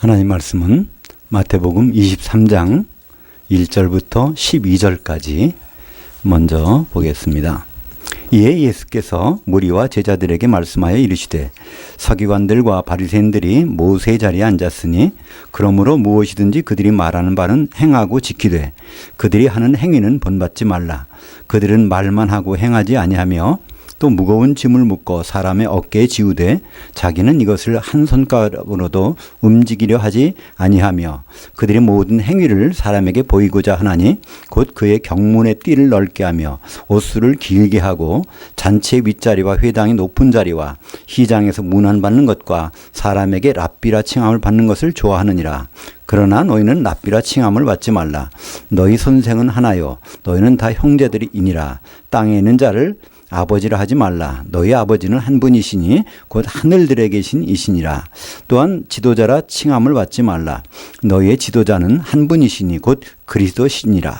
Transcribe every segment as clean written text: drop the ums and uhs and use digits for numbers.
하나님 말씀은 마태복음 23장 1절부터 12절까지 먼저 보겠습니다. 이에 예수께서 무리와 제자들에게 말씀하여 이르시되 서기관들과 바리새인들이 모세의 자리에 앉았으니 그러므로 무엇이든지 그들이 말하는 바는 행하고 지키되 그들이 하는 행위는 본받지 말라. 그들은 말만 하고 행하지 아니하며 또 무거운 짐을 묶어 사람의 어깨에 지우되 자기는 이것을 한 손가락으로도 움직이려 하지 아니하며 그들의 모든 행위를 사람에게 보이고자 하나니 곧 그의 경문의 띠를 넓게 하며 옷수를 길게 하고 잔치의 윗자리와 회당의 높은 자리와 시장에서 문안받는 것과 사람에게 랍비라 칭함을 받는 것을 좋아하느니라. 그러나 너희는 랍비라 칭함을 받지 말라. 너희 선생은 하나요 너희는 다 형제들이니라. 땅에 있는 자를 아버지라 하지 말라. 너희 아버지는 한 분이시니 곧 하늘들에 계신 이시니라. 또한 지도자라 칭함을 받지 말라. 너희의 지도자는 한 분이시니 곧 그리스도시니라.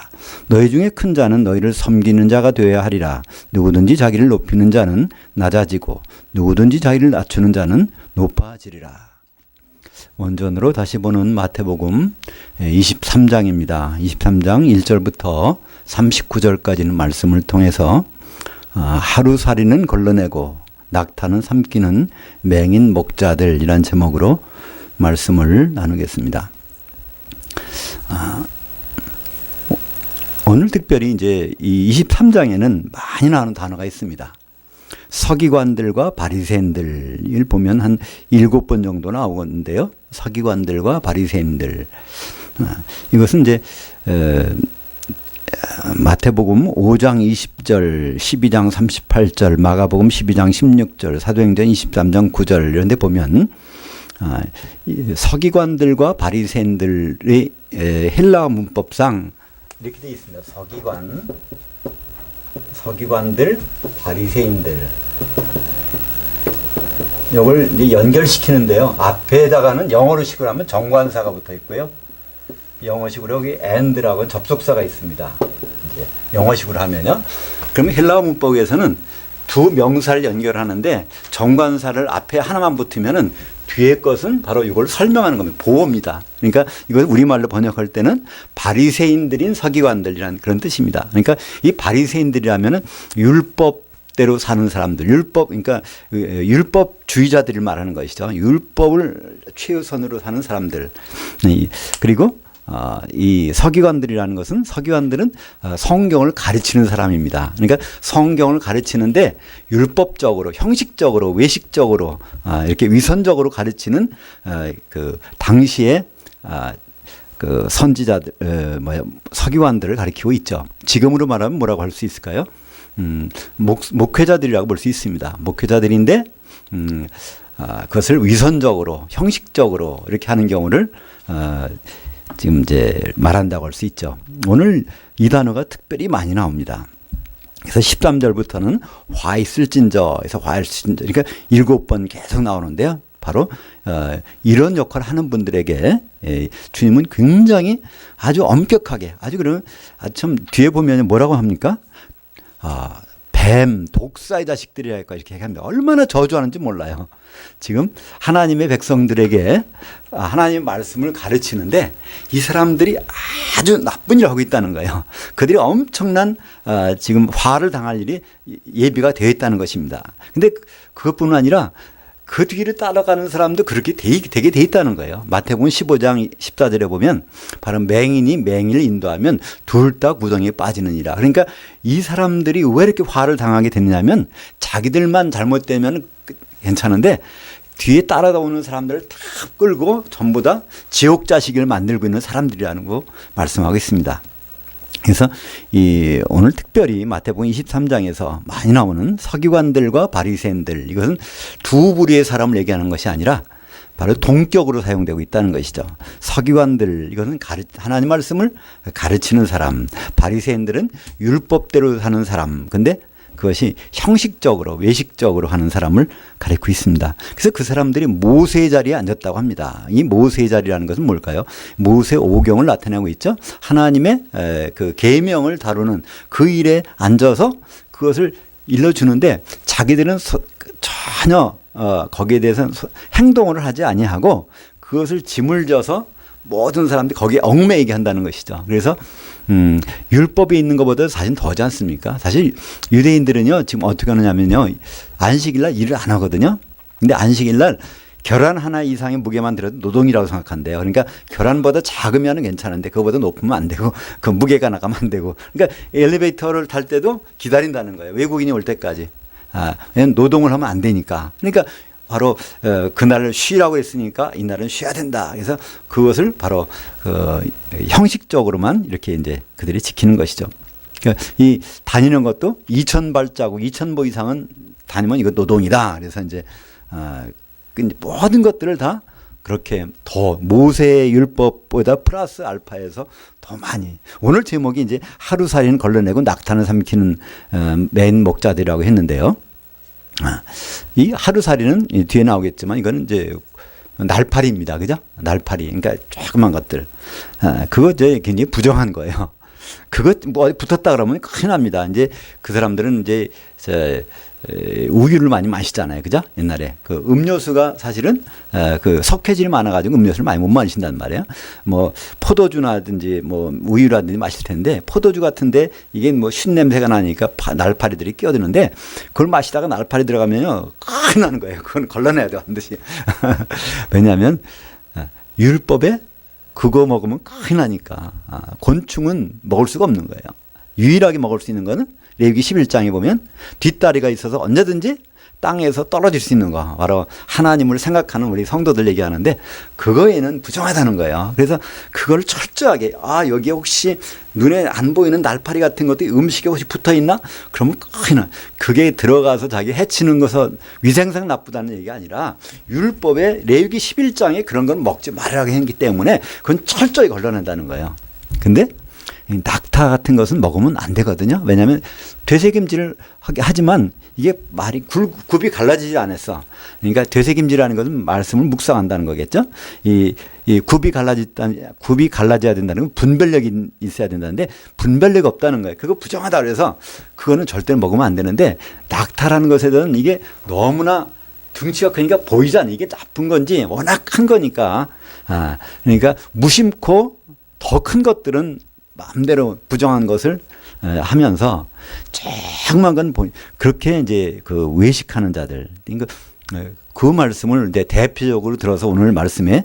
너희 중에 큰 자는 너희를 섬기는 자가 되어야 하리라. 누구든지 자기를 높이는 자는 낮아지고 누구든지 자기를 낮추는 자는 높아지리라. 원전으로 다시 보는 마태복음 23장입니다. 23장 1절부터 39절까지는 말씀을 통해서 하루살이는 걸러내고 낙타는 삼키는 맹인 목자들이란 제목으로 말씀을 나누겠습니다. 오늘 특별히 이제 이 23장에는 많이 나오는 단어가 있습니다. 서기관들과 바리새인들을 보면 한 7번 정도 나오는데요. 서기관들과 바리새인들. 이것은 이제 마태복음 5장 20절, 12장 38절, 마가복음 12장 16절, 사도행전 23장 9절 이런 데 보면 서기관들과 바리새인들의 헬라어 문법상 이렇게 되어 있습니다. 서기관들, 바리새인들. 이걸 이제 연결시키는데요. 앞에다가는 영어로식으로 하면 정관사가 붙어 있고요. 영어식으로 여기 and라고 접속사가 있습니다. 이제 영어식으로 하면요. 그러면 헬라어 문법에서는 두 명사를 연결하는데 정관사를 앞에 하나만 붙으면은 뒤에 것은 바로 이걸 설명하는 겁니다. 보호입니다. 그러니까 이걸 우리말로 번역할 때는 바리새인들인 서기관들이라는 그런 뜻입니다. 그러니까 이 바리새인들이라면은 율법대로 사는 사람들, 그러니까 율법주의자들을 말하는 것이죠. 율법을 최우선으로 사는 사람들. 그리고 이 서기관들이라는 것은 서기관들은 성경을 가르치는 사람입니다. 그러니까 성경을 가르치는데 율법적으로, 형식적으로, 외식적으로 이렇게 위선적으로 가르치는 그 당시에 그 선지자들, 서기관들을 가리키고 있죠. 지금으로 말하면 뭐라고 할 수 있을까요? 목회자들이라고 볼 수 있습니다. 목회자들인데 그것을 위선적으로, 형식적으로 이렇게 하는 경우를 지금 이제 말한다고 할 수 있죠. 오늘 이 단어가 특별히 많이 나옵니다. 그래서 13절부터는 화 있을진저에서 화 있을진저, 그러니까 7번 계속 나오는데요. 바로 이런 역할을 하는 분들에게 주님은 굉장히 아주 엄격하게, 아주 그러면 참 뒤에 보면 뭐라고 합니까? 뱀, 독사의 자식들이랄까 이렇게 얘기합니다. 얼마나 저주하는지 몰라요. 지금 하나님의 백성들에게 하나님의 말씀을 가르치는데 이 사람들이 아주 나쁜 일을 하고 있다는 거예요. 그들이 엄청난 지금 화를 당할 일이 예비가 되어 있다는 것입니다. 근데 그것뿐만 아니라 그 뒤를 따라가는 사람도 그렇게 되게 돼 있다는 거예요. 마태복음 15장 14절에 보면 바로 맹인이 맹인을 인도하면 둘 다 구덩이에 빠지느니라. 그러니까 이 사람들이 왜 이렇게 화를 당하게 됐냐면 자기들만 잘못되면 괜찮은데 뒤에 따라오는 사람들을 다 끌고 전부 다 지옥 자식을 만들고 있는 사람들이라는 거 말씀하고 있습니다. 그래서 오늘 특별히 마태복음 23장에서 많이 나오는 서기관들과 바리새인들, 이것은 두 부류의 사람을 얘기하는 것이 아니라 바로 동격으로 사용되고 있다는 것이죠. 서기관들, 이것은 하나님 말씀을 가르치는 사람, 바리새인들은 율법대로 사는 사람. 근데 그것이 형식적으로, 외식적으로 하는 사람을 가리키고 있습니다. 그래서 그 사람들이 모세의 자리에 앉았다고 합니다. 이 모세의 자리라는 것은 뭘까요? 모세 오경을 나타내고 있죠. 하나님의 그 계명을 다루는 그 일에 앉아서 그것을 일러주는데 자기들은 전혀 거기에 대해서는 행동을 하지 아니하고 그것을 짐을 져서 모든 사람들이 거기에 얽매이게 한다는 것이죠. 그래서 율법이 있는 것보다 사실 더하지 않습니까? 사실 유대인들은요 지금 어떻게 하느냐면요 안식일날 일을 안 하거든요. 근데 안식일날 계란 하나 이상의 무게만 들어도 노동이라고 생각한대요. 그러니까 계란보다 작으면 괜찮은데 그거보다 높으면 안 되고 그 무게가 나가면 안 되고 그러니까 엘리베이터를 탈 때도 기다린다는 거예요. 외국인이 올 때까지. 왜냐면 노동을 하면 안 되니까. 그러니까 바로 그날을 쉬라고 했으니까 이날은 쉬어야 된다. 그래서 그것을 바로 형식적으로만 이렇게 이제 그들이 지키는 것이죠. 그러니까 이 다니는 것도 2,000발자국, 2,000보 이상은 다니면 이거 노동이다. 그래서 이제 모든 것들을 다 그렇게 더 모세의 율법보다 플러스 알파에서 더 많이. 오늘 제목이 이제 하루살이는 걸러내고 낙타는 삼키는 맨 목자들이라고 했는데요. 이 하루살이는 뒤에 나오겠지만 이거는 이제 날파리입니다. 그죠? 날파리. 그러니까 조그만 것들. 그거 이제 굉장히 부정한 거예요. 그거 뭐 붙었다 그러면 큰일 납니다. 이제 그 사람들은 이제 우유를 많이 마시잖아요. 그죠? 옛날에. 그 음료수가 사실은 그 석회질이 많아가지고 음료수를 많이 못 마신단 말이에요. 뭐 포도주라든지 뭐 우유라든지 마실 텐데 포도주 같은데 이게 뭐 쉰냄새가 나니까 날파리들이 끼어드는데 그걸 마시다가 날파리 들어가면요. 큰일 나는 거예요. 그건 걸러내야 돼요. 반드시. 왜냐하면 율법에 그거 먹으면 큰일 나니까. 곤충은 먹을 수가 없는 거예요. 유일하게 먹을 수 있는 거는 레위기 11장에 보면 뒷다리가 있어서 언제든지 땅에서 떨어질 수 있는 거. 바로 하나님을 생각하는 우리 성도들 얘기하는데 그거에는 부정하다는 거예요. 그래서 그걸 철저하게 여기에 혹시 눈에 안 보이는 날파리 같은 것들이 음식에 혹시 붙어 있나? 그러면 큰일 나. 그게 들어가서 자기 해치는 것은 위생상 나쁘다는 얘기가 아니라 율법에 레위기 11장에 그런 건 먹지 말라고 했기 때문에 그건 철저히 걸러낸다는 거예요. 근데 낙타 같은 것은 먹으면 안 되거든요. 왜냐하면 되새김질을 하지만 이게 말이 굽이 갈라지지 않았어. 그러니까 되새김질하는 것은 말씀을 묵상한다는 거겠죠. 이 굽이 갈라져야 된다는 건 분별력이 있어야 된다는데 분별력이 없다는 거예요. 그거 부정하다 그래서 그거는 절대로 먹으면 안 되는데 낙타라는 것에 대해서는 이게 너무나 등치가 크니까 보이지 않는 이게 나쁜 건지 워낙 큰 거니까. 그러니까 무심코 더 큰 것들은 마음대로 부정한 것을 하면서 조그만 건 그렇게 이제 그 외식하는 자들. 그 말씀을 이제 대표적으로 들어서 오늘 말씀에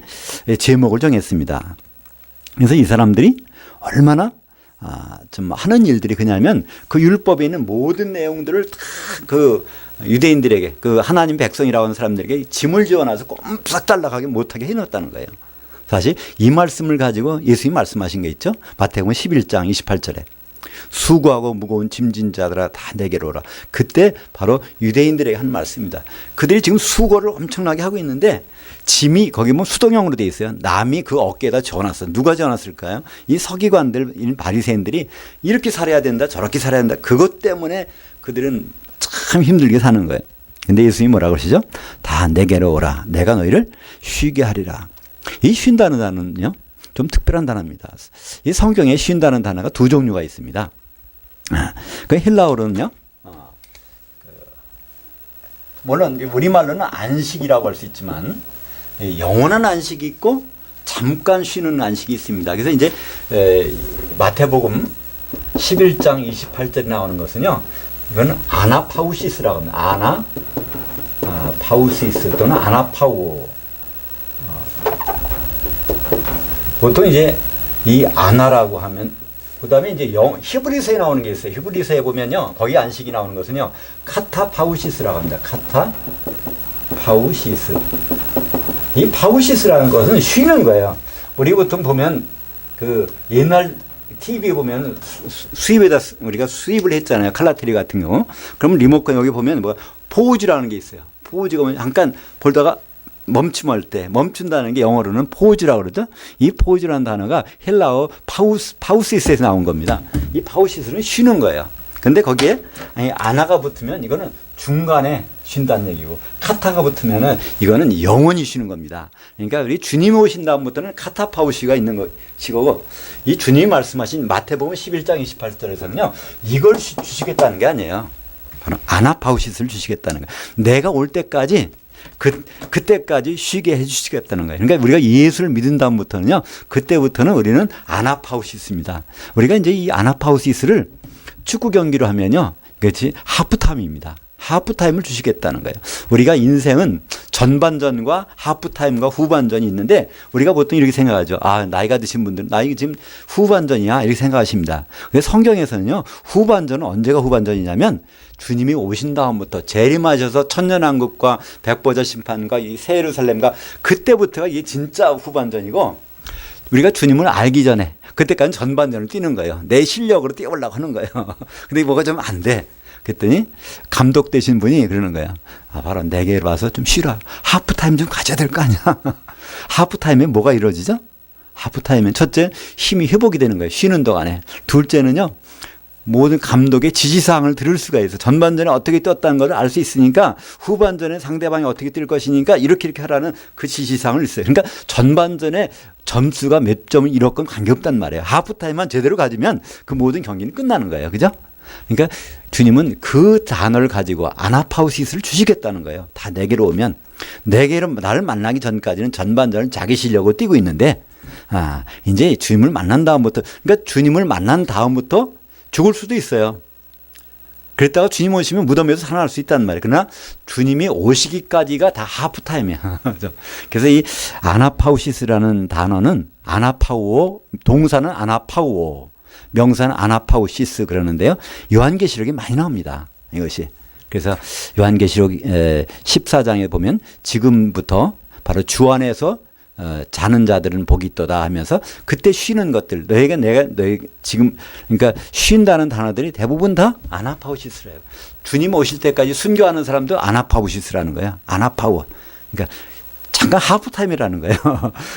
제목을 정했습니다. 그래서 이 사람들이 얼마나 좀 하는 일들이 그냐면 그 율법에 있는 모든 내용들을 다 그 유대인들에게 그 하나님 백성이라고 하는 사람들에게 짐을 지어놔서 꼼짝 달락하게 못하게 해놓았다는 거예요. 사실 이 말씀을 가지고 예수님이 말씀하신 게 있죠. 마태복음 11장 28절에 수고하고 무거운 짐진 자들아 다 내게로 오라. 그때 바로 유대인들에게 한 말씀입니다. 그들이 지금 수고를 엄청나게 하고 있는데 짐이 거기 뭐 수동형으로 돼 있어요. 남이 그 어깨에다 지어놨어. 누가 지어놨을까요? 이 서기관들, 이 바리새인들이 이렇게 살아야 된다, 저렇게 살아야 된다. 그것 때문에 그들은 참 힘들게 사는 거예요. 근데 예수님이 뭐라고 그러시죠? 다 내게로 오라. 내가 너희를 쉬게 하리라. 이 쉰다는 단어는요, 좀 특별한 단어입니다. 이 성경에 쉰다는 단어가 두 종류가 있습니다. 그 헬라어로는요, 물론 우리말로는 안식이라고 할 수 있지만, 영원한 안식이 있고, 잠깐 쉬는 안식이 있습니다. 그래서 이제, 마태복음 11장 28절에 나오는 것은요, 이거는 아나파우시스라고 합니다. 파우시스 또는 아나파우. 보통 이제 이 아나라고 하면 그다음에 이제 히브리서에 나오는 게 있어요. 히브리서에 보면요. 거기 안식이 나오는 것은요. 카타파우시스라고 합니다. 카타파우시스. 이 파우시스라는 것은 쉬는 거예요. 우리 보통 보면 그 옛날 TV에 보면 수입에다 우리가 수입을 했잖아요. 칼라테리 같은 경우. 그러면 리모컨 여기 보면 뭐 포즈라는 게 있어요. 포즈가 뭐냐 잠깐 보다가 멈춤할 때 멈춘다는 게 영어로는 포즈라고 그러죠. 이 포즈라는 단어가 헬라어 파우시스에서 나온 겁니다. 이 파우시스는 쉬는 거예요. 근데 거기에 아나가 붙으면 이거는 중간에 쉰다는 얘기고 카타가 붙으면은 이거는 영원히 쉬는 겁니다. 그러니까 우리 주님 오신 다음부터는 카타파우시가 있는 것이고 이 주님이 말씀하신 마태복음 11장 28절에서는요. 이걸 주시겠다는 게 아니에요. 바로 아나파우시스를 주시겠다는 거예요. 내가 올 때까지 그때까지 쉬게 해주시겠다는 거예요. 그러니까 우리가 예수를 믿은 다음부터는요, 그때부터는 우리는 아나파우시스입니다. 우리가 이제 이 아나파우시스를 축구 경기로 하면요, 그렇지, 하프타임입니다. 하프타임을 주시겠다는 거예요. 우리가 인생은 전반전과 하프타임과 후반전이 있는데 우리가 보통 이렇게 생각하죠. 아, 나이가 드신 분들은 나이 지금 후반전이야 이렇게 생각하십니다. 근데 성경에서는요, 후반전은 언제가 후반전이냐면 주님이 오신 다음부터 재림하셔서 천년왕국과 백보자 심판과 이 새 예루살렘과 그때부터가 이게 진짜 후반전이고, 우리가 주님을 알기 전에 그때까지는 전반전을 뛰는 거예요. 내 실력으로 뛰어보려고 하는 거예요. 근데 뭐가 좀 안 돼. 그랬더니 감독 되신 분이 그러는 거야. 아, 바로 내게 와서 좀 쉬라. 하프타임 좀 가져야 될 거 아니야. 하프타임에 뭐가 이루어지죠? 하프타임엔 첫째, 힘이 회복이 되는 거예요. 쉬는 동안에. 둘째는요, 모든 감독의 지시사항을 들을 수가 있어. 전반전에 어떻게 뛰었다는 걸 알 수 있으니까 후반전에 상대방이 어떻게 뛸 것이니까 이렇게 하라는 그 지시사항을 있어요. 그러니까 전반전에 점수가 몇 점을 이뤘건 관계없단 말이에요. 하프타임만 제대로 가지면 그 모든 경기는 끝나는 거예요. 그죠? 그러니까 주님은 그 단어를 가지고 아나파우시스를 주시겠다는 거예요. 다 내게로 오면. 내게로 나를 만나기 전까지는 전반전을 자기 실력으로 뛰고 있는데, 아, 이제 주님을 만난 다음부터, 그러니까 주님을 만난 다음부터 죽을 수도 있어요. 그랬다가 주님 오시면 무덤에서 살아날 수 있다는 말이에요. 그러나 주님이 오시기까지가 다 하프타임이야. 그래서 이 아나파우시스라는 단어는 아나파우오, 동사는 아나파우오, 명사는 아나파우시스 그러는데요. 요한계시록에 많이 나옵니다. 이것이. 그래서 요한계시록 14장에 보면 지금부터 바로 주 안에서 자는 자들은 복이 있도다 하면서 그때 쉬는 것들, 너희 지금, 그러니까 쉰다는 단어들이 대부분 다 아나파우시스래요. 주님 오실 때까지 순교하는 사람도 아나파우시스라는 거야. 아나파우. 그러니까 잠깐 하프타임이라는 거예요.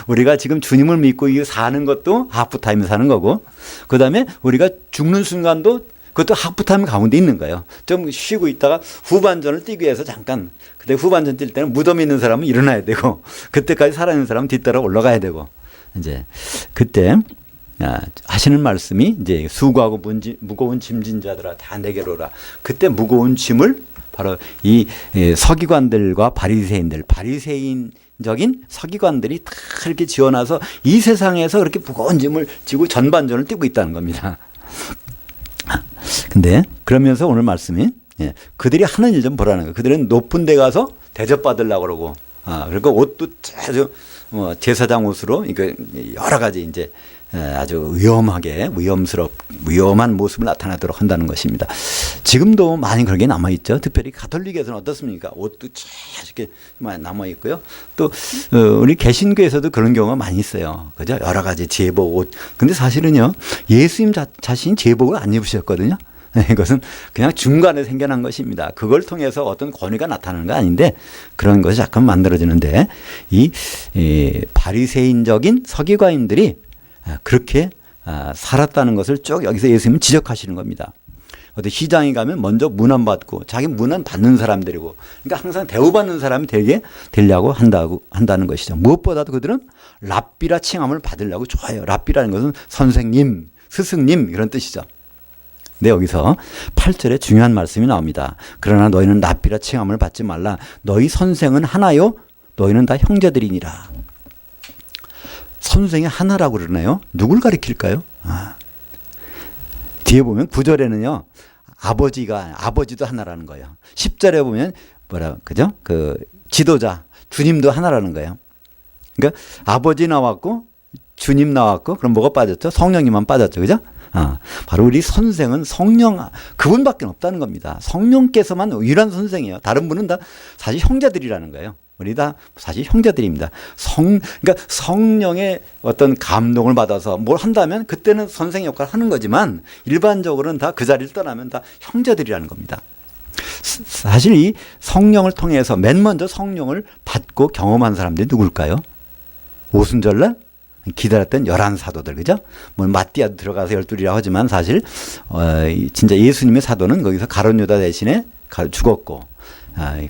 우리가 지금 주님을 믿고 사는 것도 하프타임 사는 거고, 그 다음에 우리가 죽는 순간도 그것도 하프타임 가운데 있는 거예요. 좀 쉬고 있다가 후반전을 뛰기 위해서 잠깐, 그때 후반전 뛸 때는 무덤에 있는 사람은 일어나야 되고, 그때까지 살아있는 사람은 뒤따라 올라가야 되고, 이제 그때 하시는 말씀이 이제 수고하고 무거운 짐진 자들아 다 내게로 오라. 그때 무거운 짐을 바로 이 서기관들과 바리새인적인 서기관들이 다 이렇게 지어놔서 이 세상에서 그렇게 무거운 짐을 지고 전반전을 뛰고 있다는 겁니다. 근데 그러면서 오늘 말씀이 그들이 하는 일 좀 보라는 거예요. 그들은 높은 데 가서 대접받으려고 그러고, 그리고 옷도 아주 제사장 옷으로 여러 가지 이제 아주 위험한 모습을 나타나도록 한다는 것입니다. 지금도 많이 그런 게 남아있죠. 특별히 가톨릭에서는 어떻습니까? 옷도 이렇게 남아 있고요. 또 우리 개신교에서도 그런 경우가 많이 있어요. 그죠? 여러 가지 제복 옷. 근데 사실은요, 예수님 자신이 제복을 안 입으셨거든요. 이것은 그냥 중간에 생겨난 것입니다. 그걸 통해서 어떤 권위가 나타나는 거 아닌데 그런 것이 자꾸 만들어지는데, 이 바리새인적인 서기관인들이 그렇게 살았다는 것을 쭉 여기서 예수님은 지적하시는 겁니다. 어디 시장에 가면 먼저 문안 받고 자기 문안 받는 사람들이고, 그러니까 항상 대우받는 사람이 되려고 한다는 것이죠. 무엇보다도 그들은 랍비라 칭함을 받으려고 좋아해요. 랍비라는 것은 선생님, 스승님 이런 뜻이죠. 근데 여기서 8절에 중요한 말씀이 나옵니다. 그러나 너희는 랍비라 칭함을 받지 말라. 너희 선생은 하나요? 너희는 다 형제들이니라. 선생이 하나라고 그러나요? 누굴 가리킬까요? 뒤에 보면 9절에는요, 아버지도 하나라는 거예요. 10절에 보면 그죠? 그 지도자, 주님도 하나라는 거예요. 그러니까 아버지 나왔고, 주님 나왔고, 그럼 뭐가 빠졌죠? 성령님만 빠졌죠. 그죠? 바로 우리 선생은 성령, 그분밖에 없다는 겁니다. 성령께서만 유일한 선생이에요. 다른 분은 다 사실 형제들이라는 거예요. 우리 다 사실 형제들입니다. 그러니까 성령의 어떤 감동을 받아서 뭘 한다면 그때는 선생의 역할을 하는 거지만 일반적으로는 다 그 자리를 떠나면 다 형제들이라는 겁니다. 사실 이 성령을 통해서 맨 먼저 성령을 받고 경험한 사람들이 누굴까요? 오순절날 기다렸던 11사도들, 그죠? 뭐 마띠아도 들어가서 12이라고 하지만 사실 진짜 예수님의 사도는 거기서 가룟 유다 대신에 죽었고,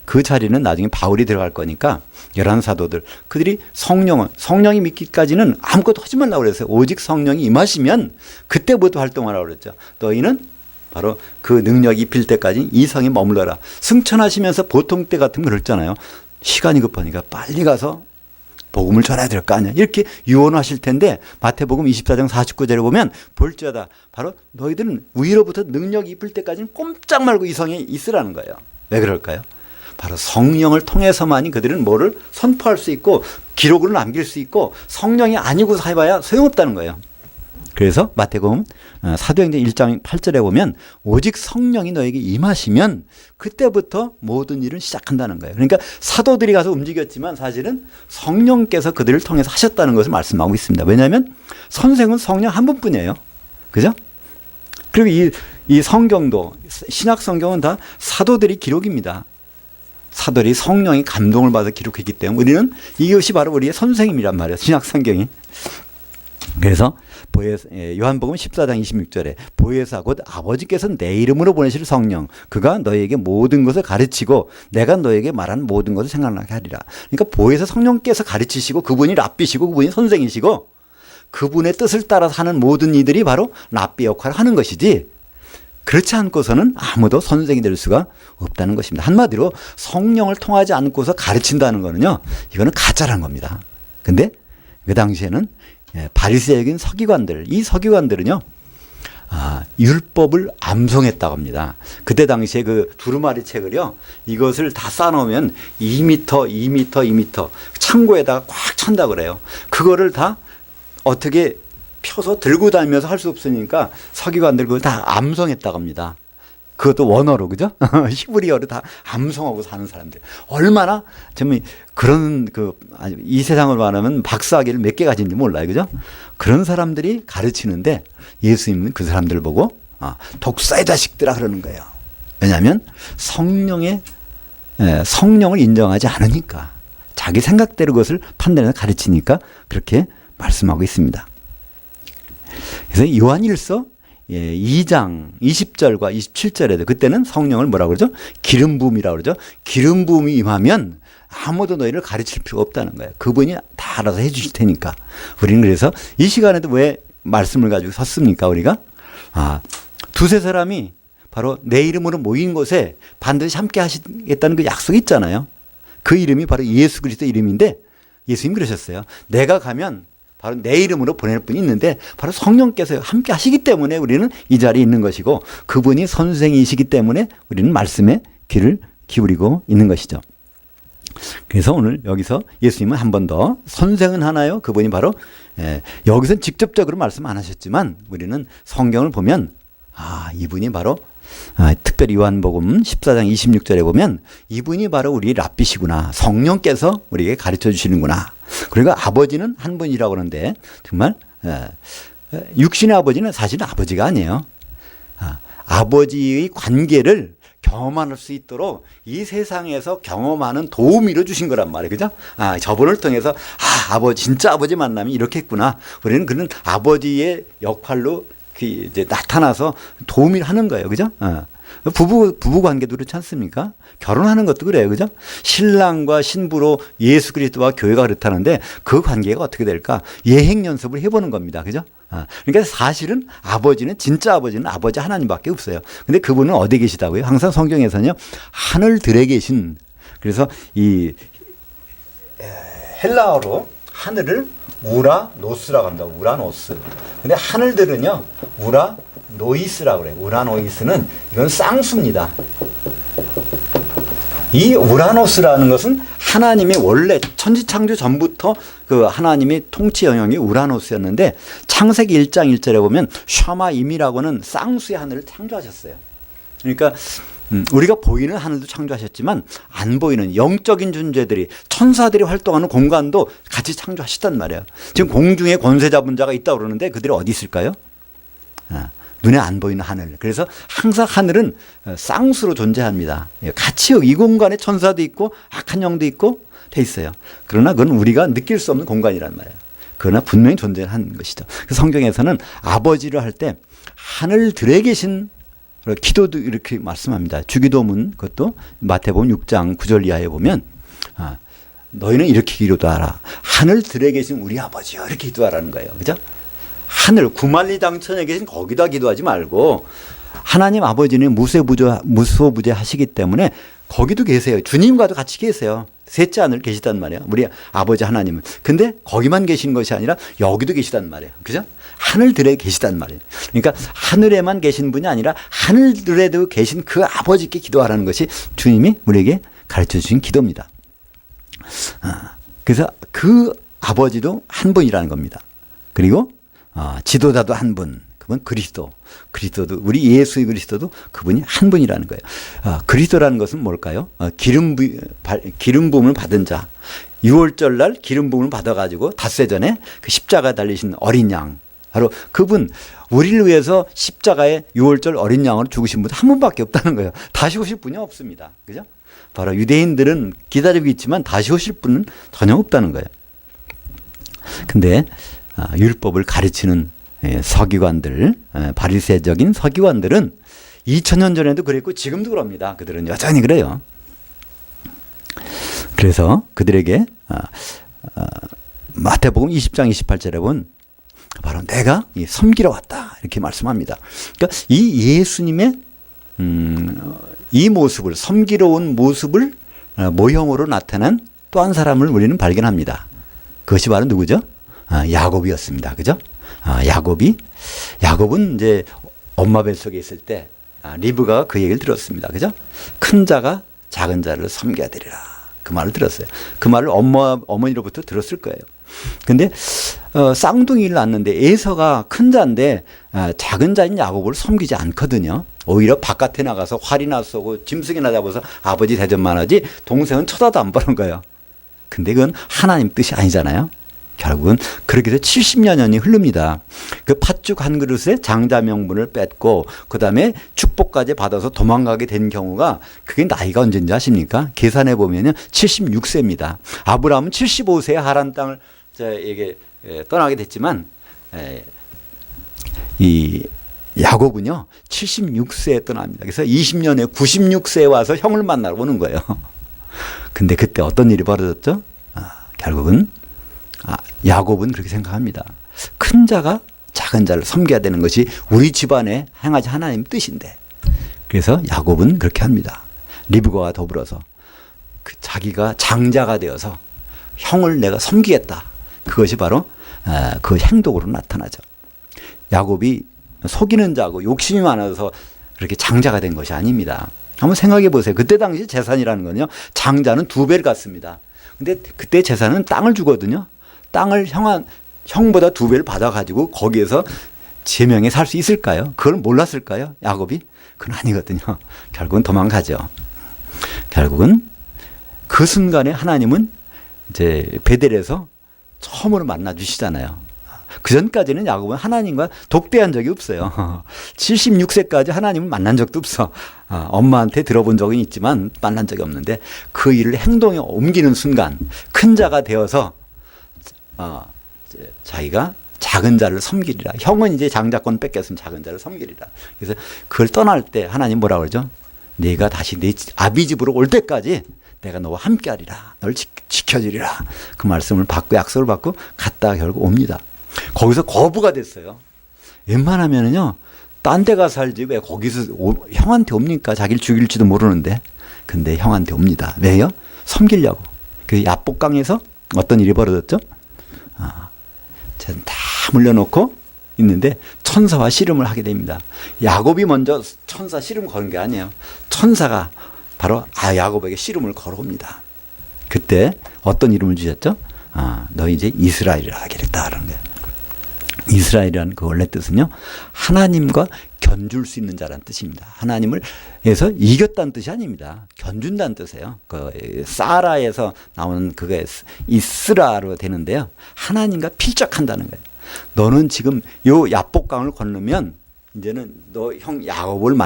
그 자리는 나중에 바울이 들어갈 거니까 11사도들, 그들이 성령이 믿기까지는 아무것도 하지 말라고 그랬어요. 오직 성령이 임하시면 그때부터 활동하라고 그랬죠. 너희는 바로 그 능력이 빌 때까지 이 성에 머물러라. 승천하시면서 보통 때 같으면 그랬잖아요. 시간이 급하니까 빨리 가서 복음을 전해야 될 거 아니야. 이렇게 유언하실 텐데 마태복음 24장 49절에 보면 볼지어다 바로 너희들은 위로부터 능력이 입을 때까지는 꼼짝 말고 이 성에 있으라는 거예요. 왜 그럴까요? 바로 성령을 통해서만이 그들은 뭐를 선포할 수 있고 기록으로 남길 수 있고 성령이 아니고 해봐야 소용없다는 거예요. 그래서 마태복음 사도행전 1장 8절에 보면 오직 성령이 너에게 임하시면 그때부터 모든 일을 시작한다는 거예요. 그러니까 사도들이 가서 움직였지만 사실은 성령께서 그들을 통해서 하셨다는 것을 말씀하고 있습니다. 왜냐하면 선생은 성령 한 분뿐이에요. 그죠? 그리고 이 성경도 신약 성경은 다 사도들이 기록입니다. 사도들이 성령의 감동을 받아 기록했기 때문에 우리는 이것이 바로 우리의 선생님이란 말이에요. 신약 성경이. 그래서 요한복음 14장 26절에 보혜사 곧 아버지께서 내 이름으로 보내실 성령 그가 너에게 모든 것을 가르치고 내가 너에게 말한 모든 것을 생각나게 하리라. 그러니까 보혜사 성령께서 가르치시고 그분이 랍비시고 그분이 선생이시고 그분의 뜻을 따라서 하는 모든 이들이 바로 랍비 역할을 하는 것이지 그렇지 않고서는 아무도 선생이 될 수가 없다는 것입니다. 한마디로 성령을 통하지 않고서 가르친다는 거는요, 이거는 가짜라는 겁니다. 근데 그 당시에는 바리새적인 서기관들, 이 서기관들은요, 율법을 암송했다고 합니다. 그때 당시에 그 두루마리 책을요, 이것을 다 쌓아놓으면 2m, 2m, 2m 창고에다가 꽉 찬다고 그래요. 그거를 다 어떻게 펴서 들고 다니면서 할 수 없으니까 서기관들 그걸 다 암송했다고 합니다. 그것도 원어로, 그죠? 히브리어로 다 암송하고 사는 사람들. 얼마나, 정말 그런 이 세상을 말하면 박사학위를 몇 개 가진지 몰라요. 그죠? 그런 사람들이 가르치는데 예수님은 그 사람들을 보고, 독사의 자식들아 그러는 거예요. 왜냐하면 성령을 인정하지 않으니까. 자기 생각대로 그것을 판단해서 가르치니까 그렇게 말씀하고 있습니다. 그래서 요한일서 2장 20절과 27절에도 그때는 성령을 뭐라고 그러죠? 기름 부음이라고 그러죠. 기름 부음이 임하면 아무도 너희를 가르칠 필요가 없다는 거예요. 그분이 다 알아서 해 주실 테니까. 우리는 그래서 이 시간에도 왜 말씀을 가지고 섰습니까? 우리가 두세 사람이 바로 내 이름으로 모인 곳에 반드시 함께 하시겠다는 그 약속이 있잖아요. 그 이름이 바로 예수 그리스도 이름인데 예수님 그러셨어요. 내가 가면 바로 내 이름으로 보낼 분이 있는데 바로 성령께서 함께 하시기 때문에 우리는 이 자리에 있는 것이고 그분이 선생이시기 때문에 우리는 말씀에 귀를 기울이고 있는 것이죠. 그래서 오늘 여기서 예수님은 한 번 더 선생은 하나요? 그분이 바로 여기서는 직접적으로 말씀 안 하셨지만 우리는 성경을 보면 이분이 바로 특별히 요한복음 14장 26절에 보면 이분이 바로 우리 랍비시구나. 성령께서 우리에게 가르쳐 주시는구나. 그리고 아버지는 한 분이라고 그러는데 정말 육신의 아버지는 사실은 아버지가 아니에요. 아버지의 관계를 경험할 수 있도록 이 세상에서 경험하는 도우미로 주신 거란 말이에요. 그죠? 저분을 통해서 아버지 진짜 아버지 만나면 이렇게 했구나. 우리는 그런 아버지의 역할로 이제 나타나서 도움을 하는 거예요. 그죠? 부부 관계도 그렇지 않습니까? 결혼하는 것도 그래요. 그죠? 신랑과 신부로 예수 그리스도와 교회가 그렇다는데 그 관계가 어떻게 될까? 예행 연습을 해보는 겁니다. 그죠? 그러니까 사실은 진짜 아버지는 아버지 하나님밖에 없어요. 근데 그분은 어디 계시다고요? 항상 성경에서는요, 하늘들에 계신, 그래서 이 헬라어로 하늘을 우라노스라고 합니다. 우라노스. 근데 하늘들은요, 우라노이스라고 그래요. 우라노이스는 이건 쌍수입니다. 이 우라노스라는 것은 하나님이 원래 천지창조 전부터 그 하나님의 통치 영역이 우라노스였는데 창세기 1장 1절에 보면 샤마임이라고는 쌍수의 하늘을 창조하셨어요. 그러니까 우리가 보이는 하늘도 창조하셨지만 안 보이는 영적인 존재들이 천사들이 활동하는 공간도 같이 창조하셨단 말이에요. 지금 공중에 권세 잡은 자가 있다고 그러는데 그들이 어디 있을까요? 눈에 안 보이는 하늘. 그래서 항상 하늘은 쌍수로 존재합니다. 같이 이 공간에 천사도 있고 악한 영도 있고 돼 있어요. 그러나 그건 우리가 느낄 수 없는 공간이란 말이에요. 그러나 분명히 존재하는 것이죠. 성경에서는 아버지를 할 때 하늘들에 계신 기도도 이렇게 말씀합니다. 주기도문 그것도 마태복음 6장 9절 이하에 보면 너희는 이렇게 기도하라. 하늘들에 계신 우리 아버지여 이렇게 기도하라는 거예요. 그죠? 하늘 구만리당천에 계신 거기다 기도하지 말고 하나님 아버지는 무소부재 하시기 때문에 거기도 계세요. 주님과도 같이 계세요. 셋째 하늘 계시단 말이에요. 우리 아버지 하나님은. 근데 거기만 계신 것이 아니라 여기도 계시단 말이에요. 그죠? 하늘들에 계시단 말이에요. 그러니까 하늘에만 계신 분이 아니라 하늘들에도 계신 그 아버지께 기도하라는 것이 주님이 우리에게 가르쳐 주신 기도입니다. 그래서 그 아버지도 한 분이라는 겁니다. 그리고 지도자도 한 분, 그분 그리스도도 우리 예수 그리스도도 그분이 한 분이라는 거예요. 그리스도라는 것은 뭘까요? 기름 부음을 받은 자, 6월절 날 기름 부음을 받아가지고 닷새 전에 그 십자가 달리신 어린 양, 바로 그분, 우리를 위해서 십자가에 6월절 어린 양으로 죽으신 분 한 분밖에 없다는 거예요. 다시 오실 분이 없습니다. 그죠? 바로 유대인들은 기다리고 있지만 다시 오실 분은 전혀 없다는 거예요. 근데 율법을 가르치는 서기관들, 바리새적인 서기관들은 2000년 전에도 그랬고 지금도 그럽니다. 그들은 여전히 그래요. 그래서 그들에게 마태복음 20장 28절에 보면 바로 내가 섬기러 왔다 이렇게 말씀합니다. 그러니까 이 예수님의 이 모습을, 섬기러 온 모습을 모형으로 나타난 또 한 사람을 우리는 발견합니다. 그것이 바로 누구죠? 야곱이었습니다. 그죠? 야곱은 이제 엄마 뱃속에 있을 때 리브가가 그 얘기를 들었습니다. 그죠? 큰 자가 작은 자를 섬겨야 되리라. 그 말을 들었어요. 그 말을 어머니로부터 들었을 거예요. 근데 쌍둥이를 낳는데 에서가 큰 자인데 작은 자인 야곱을 섬기지 않거든요. 오히려 바깥에 나가서 활이나 쏘고 짐승이나 잡아서 아버지 대접만 하지 동생은 쳐다도 안 보는 거예요. 근데 그건 하나님 뜻이 아니잖아요. 결국은 그렇게 해서 70여 년이 흐릅니다. 그 팥죽 한 그릇에 장자 명분을 뺏고 그 다음에 축복까지 받아서 도망가게 된 경우가 그게 나이가 언제인지 아십니까? 계산해 보면요 76세입니다. 아브라함은 75세에 하란 땅을 떠나게 됐지만 이 야곱은요 76세에 떠납니다. 그래서 20년에 96세에 와서 형을 만나러 오는 거예요. 근데 그때 어떤 일이 벌어졌죠? 결국은 야곱은 그렇게 생각합니다. 큰 자가 작은 자를 섬겨야 되는 것이 우리 집안에 행하지 하나님 뜻인데, 그래서 야곱은 그렇게 합니다. 리브가와 더불어서 자기가 장자가 되어서 형을 내가 섬기겠다. 그것이 바로 그 행동으로 나타나죠. 야곱이 속이는 자고 욕심이 많아서 그렇게 장자가 된 것이 아닙니다. 한번 생각해 보세요. 그때 당시 재산이라는 건요, 장자는 2배를 갖습니다. 근데 그때 재산은 땅을 주거든요. 땅을 형보다 2배를 받아가지고 거기에서 제명에 살 수 있을까요? 그걸 몰랐을까요? 야곱이? 그건 아니거든요. 결국은 도망가죠. 결국은 그 순간에 하나님은 이제 베델에서 처음으로 만나 주시잖아요. 그 전까지는 야곱은 하나님과 독대한 적이 없어요. 76세까지 하나님을 만난 적도 없어. 엄마한테 들어본 적은 있지만 만난 적이 없는데 그 일을 행동에 옮기는 순간 큰 자가 되어서 자기가 작은 자를 섬기리라. 형은 이제 장자권 뺏겼으면 작은 자를 섬기리라. 그래서 그걸 떠날 때 하나님 뭐라고 그러죠? 네가 다시 내 아비 집으로 올 때까지 내가 너와 함께하리라. 널 지켜주리라. 그 말씀을 받고 약속을 받고 갔다가 결국 옵니다. 거기서 거부가 됐어요. 웬만하면은요, 딴 데 가서 살지 왜 거기서 형한테 옵니까? 자기를 죽일지도 모르는데. 근데 형한테 옵니다. 왜요? 섬기려고. 그 야복강에서 어떤 일이 벌어졌죠? 다 물려놓고 있는데 천사와 씨름을 하게 됩니다. 야곱이 먼저 천사 씨름 거는 게 아니에요. 천사가 바로 야곱에게 씨름을 걸어옵니다. 그때 어떤 이름을 주셨죠? 너 이제 이스라엘이라 하겠다 그런 거예요. 이스라엘이라는 그 원래 뜻은요, 하나님과 견줄 수 있는 자라는 뜻입니다. 하나님을 해서 이겼다는 뜻이 아닙니다. 견준다는 뜻이에요. 그 사라에서 나오는 그게 이스라로 되는데요. 하나님과 필적한다는 거예요. 너는 지금 요 야복강을 건너면 이제는 너 형 야곱을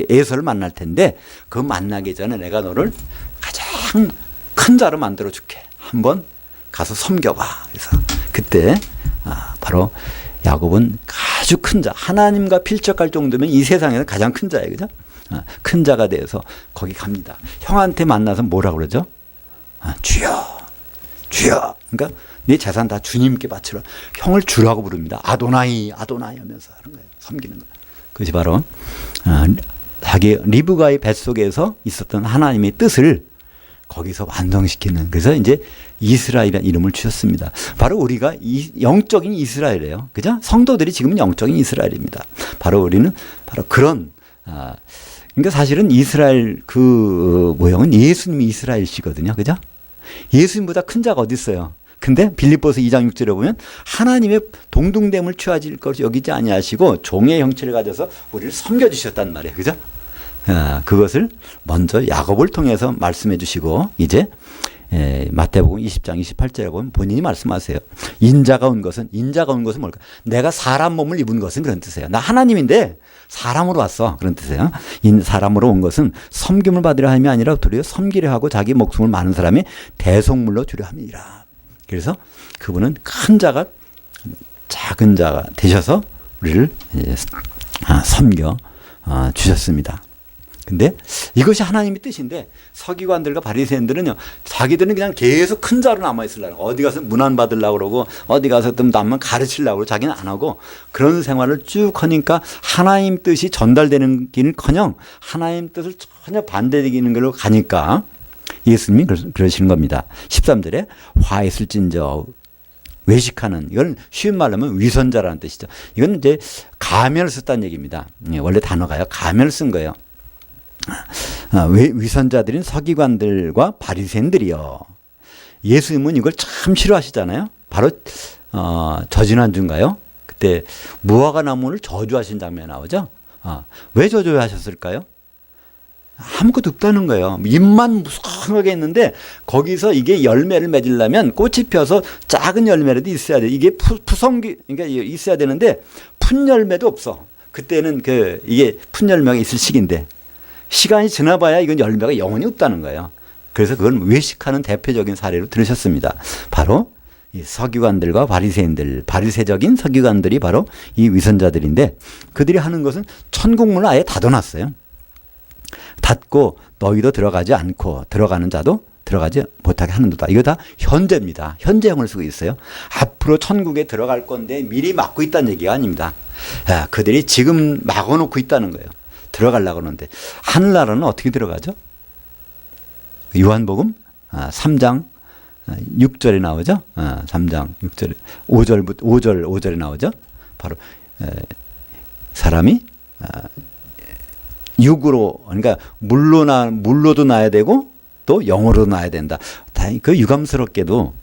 에서를 만날 텐데 그 만나기 전에 내가 너를 가장 큰 자로 만들어 줄게. 한번 가서 섬겨봐. 그래서 그때 바로 야곱은 아주 큰 자, 하나님과 필적할 정도면 이 세상에서 가장 큰 자예요. 그죠? 큰 자가 되어서 거기 갑니다. 형한테 만나서 뭐라고 그러죠? 주여, 주여. 그러니까 네 재산 다 주님께 바치라. 형을 주라고 부릅니다. 아도나이, 아도나이 하면서 하는 거예요. 섬기는 거예요. 그것이 바로 자기 리브가의 뱃속에서 있었던 하나님의 뜻을 거기서 완성시키는, 그래서 이제 이스라엘이라는 이름을 주셨습니다. 바로 우리가 영적인 이스라엘이에요. 그죠? 성도들이 지금은 영적인 이스라엘입니다. 바로 우리는 바로 그런, 그러니까 사실은 이스라엘 그 모형은 예수님이 이스라엘시거든요. 그죠? 예수님보다 큰 자가 어디 있어요? 근데 빌립보서 2장 6절에 보면 하나님의 동등됨을 취하질 것을 여기지 아니하시고 종의 형체를 가져서 우리를 섬겨주셨단 말이에요. 그죠? 그것을 먼저 야곱을 통해서 말씀해 주시고 이제 마태복음 20장 28절에 보면 본인이 말씀하세요. 인자가 온 것은 뭘까? 내가 사람 몸을 입은 것은 그런 뜻이에요. 나 하나님인데 사람으로 왔어. 그런 뜻이에요. 사람으로 온 것은 섬김을 받으려 함이 아니라 도리어 섬기려 하고 자기 목숨을 많은 사람이 대속물로 주려 함이니라. 그래서 그분은 큰 자가 작은 자가 되셔서 우리를 섬겨 주셨습니다. 근데 이것이 하나님의 뜻인데 서기관들과 바리새인들은요, 자기들은 그냥 계속 큰 자로 남아 있으려고, 어디 가서 문안 받으려고 그러고 어디 가서 또 남만 가르치려고 그러고, 자기는 안 하고 그런 생활을 쭉 하니까 하나님 뜻이 전달되는 길은커녕 하나님 뜻을 전혀 반대되는 걸로 가니까 예수님이 그러시는 겁니다. 13절에 화 있을진저 외식하는, 이건 쉬운 말로 하면 위선자라는 뜻이죠. 이건 이제 가면을 썼다는 얘기입니다. 원래 단어가요, 가면을 쓴 거예요. 위선자들인 서기관들과 바리새인들이요. 예수님은 이걸 참 싫어하시잖아요. 바로 저지난주인가요? 그때 무화과 나무를 저주하신 장면이 나오죠. 왜 저주하셨을까요? 아무것도 없다는 거예요. 잎만 무성하게 했는데 거기서 이게 열매를 맺으려면 꽃이 펴서 작은 열매라도 있어야 돼. 이게 푸성기, 그러니까 있어야 되는데 푼 열매도 없어. 그때는 이게 푼 열매가 있을 시기인데 시간이 지나봐야 이건 열매가 영원히 없다는 거예요. 그래서 그걸 외식하는 대표적인 사례로 들으셨습니다. 바로 이 서기관들과 바리새인들, 바리새적인 서기관들이 바로 이 위선자들인데 그들이 하는 것은 천국문을 아예 닫아놨어요. 닫고 너희도 들어가지 않고 들어가는 자도 들어가지 못하게 하는도다. 이거 다 현재입니다. 현재형을 쓰고 있어요. 앞으로 천국에 들어갈 건데 미리 막고 있다는 얘기가 아닙니다. 그들이 지금 막아놓고 있다는 거예요. 들어가려고 하는데 하늘나라는 어떻게 들어가죠? 요한복음 3장 6절에 나오죠. 3장 6절에 5절에 나오죠. 바로 사람이 육으로, 그러니까 물로도 나야 되고 또 영으로도 나야 된다. 그 유감스럽게도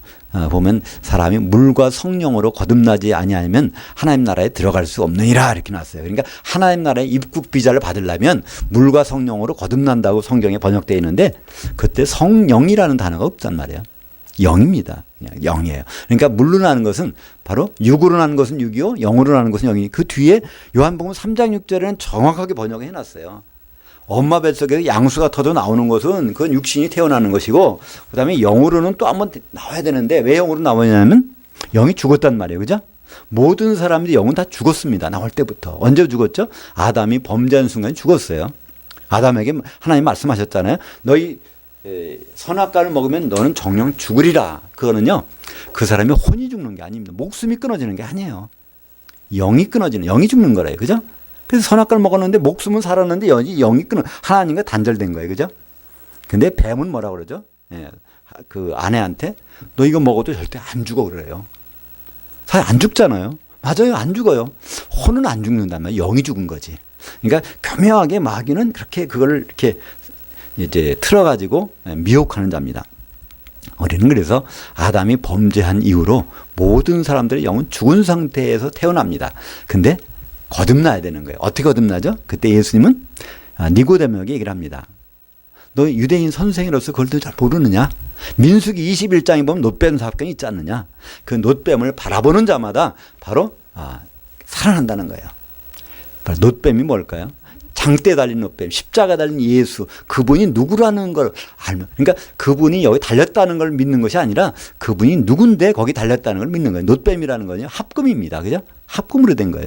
보면 사람이 물과 성령으로 거듭나지 아니하면 하나님 나라에 들어갈 수 없느니라 이렇게 나왔어요. 그러니까 하나님 나라의 입국 비자를 받으려면 물과 성령으로 거듭난다고 성경에 번역되어 있는데 그때 성령이라는 단어가 없단 말이에요. 영입니다. 그냥 영이에요. 그러니까 물로 나는 것은 바로 육으로 나는 것은 육이요, 영으로 나는 것은 영이. 그 뒤에 요한복음 3장 6절에는 정확하게 번역을 해놨어요. 엄마 뱃속에서 양수가 터져 나오는 것은 그건 육신이 태어나는 것이고 그다음에 영으로는 또 한번 나와야 되는데 왜 영으로 나오냐면 영이 죽었단 말이에요. 그죠? 모든 사람들이 영은 다 죽었습니다. 나올 때부터. 언제 죽었죠? 아담이 범죄한 순간 죽었어요. 아담에게 하나님 말씀하셨잖아요. 너희 선악과를 먹으면 너는 정령 죽으리라. 그거는요, 그 사람이 혼이 죽는 게 아닙니다. 목숨이 끊어지는 게 아니에요. 영이 죽는 거래요. 그죠? 그래서 선악과를 먹었는데 목숨은 살았는데 영이 하나님과 단절된 거예요. 그죠? 근데 뱀은 뭐라고 그러죠? 그 아내한테 너 이거 먹어도 절대 안 죽어 그래요. 사실 안 죽잖아요. 맞아요. 안 죽어요. 혼은 안 죽는다면 영이 죽은 거지. 그러니까 교묘하게 마귀는 그렇게 그걸 이렇게 이제 틀어가지고 미혹하는 자입니다. 우리는 그래서 아담이 범죄한 이후로 모든 사람들의 영은 죽은 상태에서 태어납니다. 근데 거듭나야 되는 거예요. 어떻게 거듭나죠? 그때 예수님은 니고데모에게 얘기를 합니다. 너 유대인 선생으로서 그걸 잘 모르느냐? 민수기 21장에 보면 놋뱀 사건이 있지 않느냐? 그 놋뱀을 바라보는 자마다 바로 살아난다는 거예요. 바로 놋뱀이 뭘까요? 장대에 달린 놋뱀, 십자가 달린 예수, 그분이 누구라는 걸 알면, 그러니까 그분이 여기 달렸다는 걸 믿는 것이 아니라 그분이 누군데 거기 달렸다는 걸 믿는 거예요. 놋뱀이라는 거는 합금입니다. 그죠? 합금으로 된 거예요.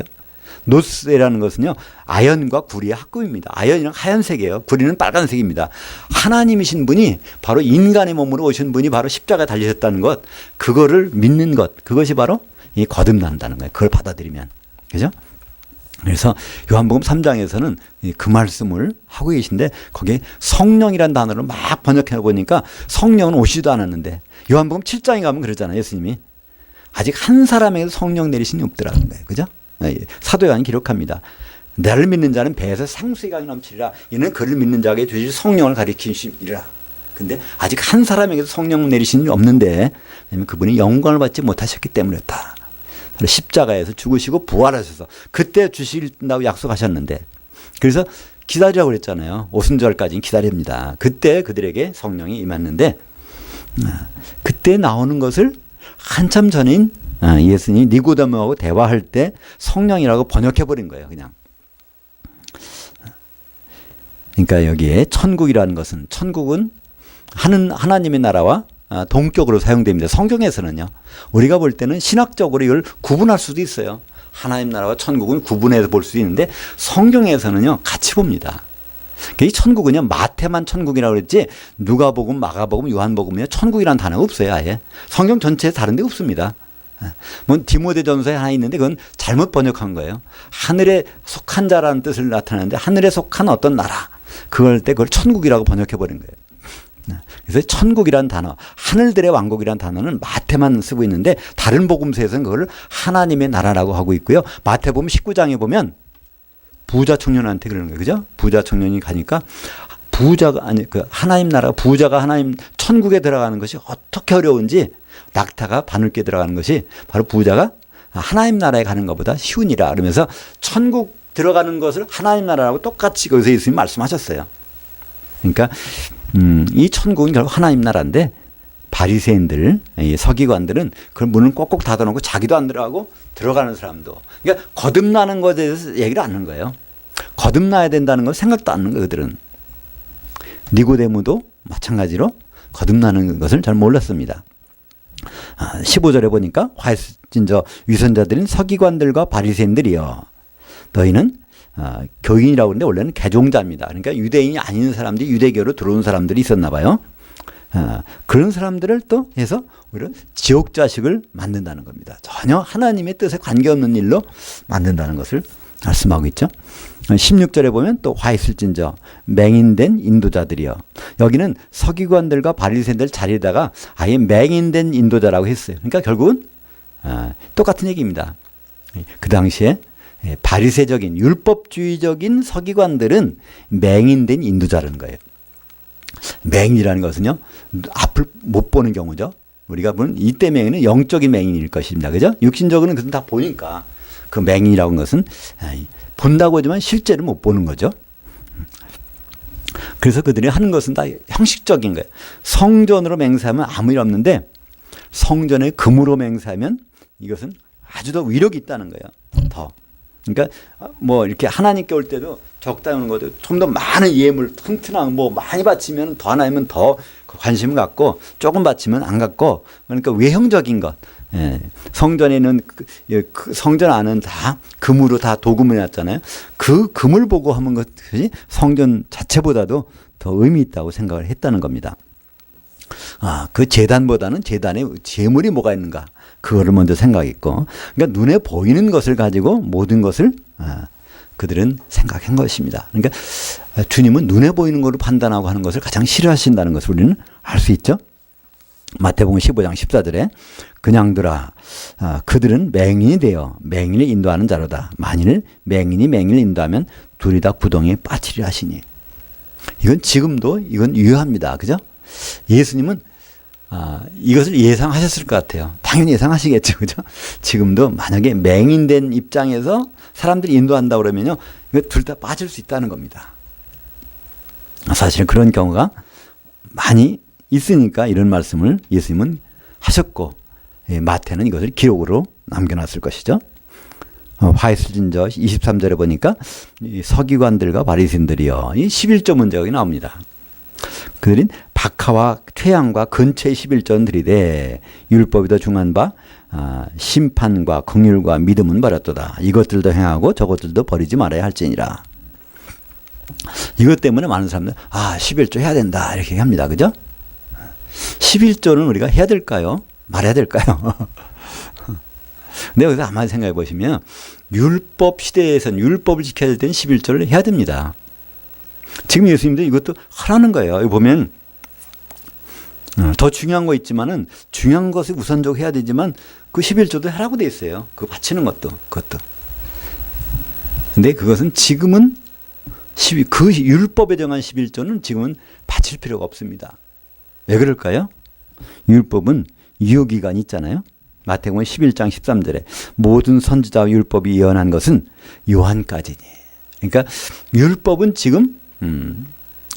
노스라는 것은요, 아연과 구리의 합금입니다. 아연이는 하얀색이에요. 구리는 빨간색입니다. 하나님이신 분이 바로 인간의 몸으로 오신 분이 바로 십자가에 달리셨다는 것, 그거를 믿는 것, 그것이 바로 이 거듭난다는 거예요. 그걸 받아들이면. 그죠? 그래서 요한복음 3장에서는 그 말씀을 하고 계신데 거기에 성령이란 단어를 막 번역해 보니까 성령은 오시지도 않았는데 요한복음 7장에 가면 그러잖아요. 예수님이 아직 한 사람에게도 성령 내리심이 없더라는 거예요. 그죠? 사도 요한이 기록합니다. 나를 믿는 자는 배에서 생수의 강이 넘치리라. 이는 그를 믿는 자에게 주실 성령을 가리키심이라. 근데 아직 한 사람에게도 성령 내리심이 없는데 왜냐면 그분이 영광을 받지 못하셨기 때문이었다. 십자가에서 죽으시고 부활하셔서 그때 주신다고 약속하셨는데 그래서 기다리라고 그랬잖아요. 오순절까지는 기다립니다. 그때 그들에게 성령이 임했는데 그때 나오는 것을 한참 전인 예수님이 니고데모하고 대화할 때 성령이라고 번역해버린 거예요. 그냥. 그러니까 여기에 천국이라는 것은 천국은 하나님의 나라와 동격으로 사용됩니다. 성경에서는요. 우리가 볼 때는 신학적으로 이걸 구분할 수도 있어요. 하나님 나라와 천국은 구분해서 볼 수 있는데 성경에서는요. 같이 봅니다. 이 천국은요. 마태만 천국이라고 그랬지 누가복음, 마가복음, 요한복음에 천국이라는 단어가 없어요. 아예. 성경 전체에 다른 데 없습니다. 뭐 디모데전서에 하나 있는데 그건 잘못 번역한 거예요. 하늘에 속한 자라는 뜻을 나타내는데 하늘에 속한 어떤 나라 그걸 천국이라고 번역해버린 거예요. 그래서 천국이란 단어, 하늘들의 왕국이란 단어는 마태만 쓰고 있는데 다른 복음서에서는 그걸 하나님의 나라라고 하고 있고요. 마태복음 19장에 보면 부자 청년한테 그러는 거예요. 그죠? 부자 청년이 가니까 하나님 나라, 부자가 하나님 천국에 들어가는 것이 어떻게 어려운지 낙타가 바늘게 들어가는 것이 바로 부자가 하나님 나라에 가는 것보다 쉬우니라. 그러면서 천국 들어가는 것을 하나님 나라라고 똑같이 거기서 예수님이 말씀하셨어요. 그러니까 이 천국은 결국 하나님 나라인데 바리새인들, 서기관들은 그 문을 꼭꼭 닫아놓고 자기도 안 들어가고 들어가는 사람도 그러니까 거듭나는 것에 대해서 얘기를 안 하는 거예요. 거듭나야 된다는 걸 생각도 안 하는 거예요. 그들은. 니고데모도 마찬가지로 거듭나는 것을 잘 몰랐습니다. 15절에 보니까 화이스진저 위선자들인 서기관들과 바리새인들이여 너희는 교인이라고 하는데 원래는 개종자입니다. 그러니까 유대인이 아닌 사람들이 유대교로 들어온 사람들이 있었나 봐요. 그런 사람들을 또 해서 오히려 지옥 자식을 만든다는 겁니다. 전혀 하나님의 뜻에 관계없는 일로 만든다는 것을 말씀하고 있죠. 16절에 보면 또 화 있을진저 맹인된 인도자들이요. 여기는 서기관들과 바리새인들 자리에다가 아예 맹인된 인도자라고 했어요. 그러니까 결국은 똑같은 얘기입니다. 그 당시에 바리새적인 율법주의적인 서기관들은 맹인된 인도자라는 거예요. 맹인이라는 것은요. 앞을 못 보는 경우죠. 우리가 보는 이때 맹인은 영적인 맹인일 것입니다. 그죠? 육신적으로는 그건 다 보니까 그 맹인이라고 하는 것은 본다고 하지만 실제로 못 보는 거죠. 그래서 그들이 하는 것은 다 형식적인 거예요. 성전으로 맹세하면 아무 일 없는데 성전의 금으로 맹세하면 이것은 아주 더 위력이 있다는 거예요. 더. 그러니까 뭐 이렇게 하나님께 올 때도 적당히 오는 것도 좀 더 많은 예물 튼튼한 뭐 많이 바치면 더 하나님은 더 관심을 갖고 조금 바치면 안 갖고 그러니까 외형적인 것. 성전에는 성전 안은 다 금으로 다 도금을 해놨잖아요. 그 금을 보고 하는 것이 성전 자체보다도 더 의미 있다고 생각을 했다는 겁니다. 그 제단보다는 제단에 제물이 뭐가 있는가 그거를 먼저 생각했고 그러니까 눈에 보이는 것을 가지고 모든 것을 그들은 생각한 것입니다. 그러니까 주님은 눈에 보이는 것으로 판단하고 하는 것을 가장 싫어하신다는 것을 우리는 알 수 있죠. 마태복음 15장 14절에 그냥들아 그들은 맹인이 되어 맹인을 인도하는 자로다. 만일 맹인이 맹인을 인도하면 둘이 다 구덩이에 빠지리라 하시니 이건 지금도 이건 유효합니다. 그죠? 예수님은 이것을 예상하셨을 것 같아요. 당연히 예상하시겠죠. 그죠? 지금도 만약에 맹인된 입장에서 사람들이 인도한다 그러면요. 이거 둘 다 빠질 수 있다는 겁니다. 사실 그런 경우가 많이 있으니까 이런 말씀을 예수님은 하셨고 마태는 이것을 기록으로 남겨놨을 것이죠. 화이슬진저 23절에 보니까 이 서기관들과 바리새인들이요. 이 11조 문제가 여기 나옵니다. 그들은 박하와 퇴양과 근처의 11조는 들이되 율법이 더 중한 바 심판과 긍휼과 믿음은 버렸도다. 이것들도 행하고 저것들도 버리지 말아야 할지니라. 이것 때문에 많은 사람들 11조 해야 된다 이렇게 합니다. 그죠? 11조는 우리가 해야 될까요? 말해야 될까요? 근데 여기서 한번 생각해 보시면 율법 시대에서는 율법을 지켜야 될 때는 11조를 해야 됩니다. 지금 예수님도 이것도 하라는 거예요. 여기 보면 더 중요한 거 있지만은 중요한 것을 우선적으로 해야 되지만 그 11조도 하라고 돼 있어요. 그거 바치는 것도 그것도. 근데 그것은 지금은 그 율법에 정한 11조는 지금은 바칠 필요가 없습니다. 왜 그럴까요? 율법은 유효기간이 있잖아요. 마태복음 11장 13절에 모든 선지자와 율법이 예언한 것은 요한까지니. 그러니까 율법은 지금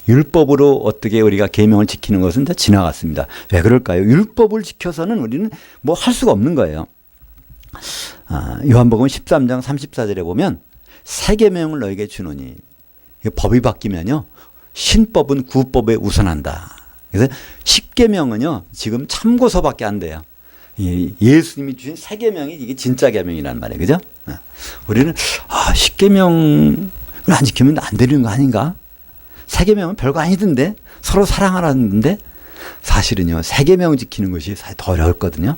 율법으로 어떻게 우리가 계명을 지키는 것은 다 지나갔습니다. 왜 그럴까요? 율법을 지켜서는 우리는 뭐 할 수가 없는 거예요. 요한복음 13장 34절에 보면 새 계명을 너에게 주노니, 법이 바뀌면요 신법은 구법에 우선한다. 그래서 10계명은요 지금 참고서밖에 안 돼요. 예수님이 주신 새 계명이 이게 진짜 계명이란 말이에요. 그죠? 우리는 10계명을 안 지키면 안 되는 거 아닌가? 새 계명은 별거 아니던데, 서로 사랑하라는데, 사실은요 새 계명 지키는 것이 더 어렵거든요.